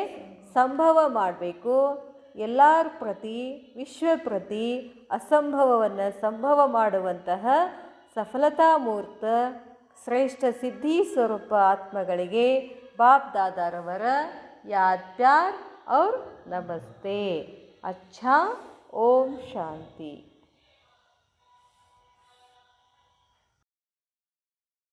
Speaker 1: ಸಂಭವ ಮಾಡಬೇಕು. ಎಲ್ಲರ ಪ್ರತಿ, ವಿಶ್ವ ಪ್ರತಿ ಅಸಂಭವವನ್ನು ಸಂಭವ ಮಾಡುವಂತಹ ಸಫಲತಾಮೂರ್ತ ಶ್ರೇಷ್ಠ ಸಿದ್ಧಿ ಸ್ವರೂಪ ಆತ್ಮಗಳಿಗೆ ಬಾಪ್ ದಾದಾರವರ याद प्यार और नमस्ते. अच्छा, ओम शांति.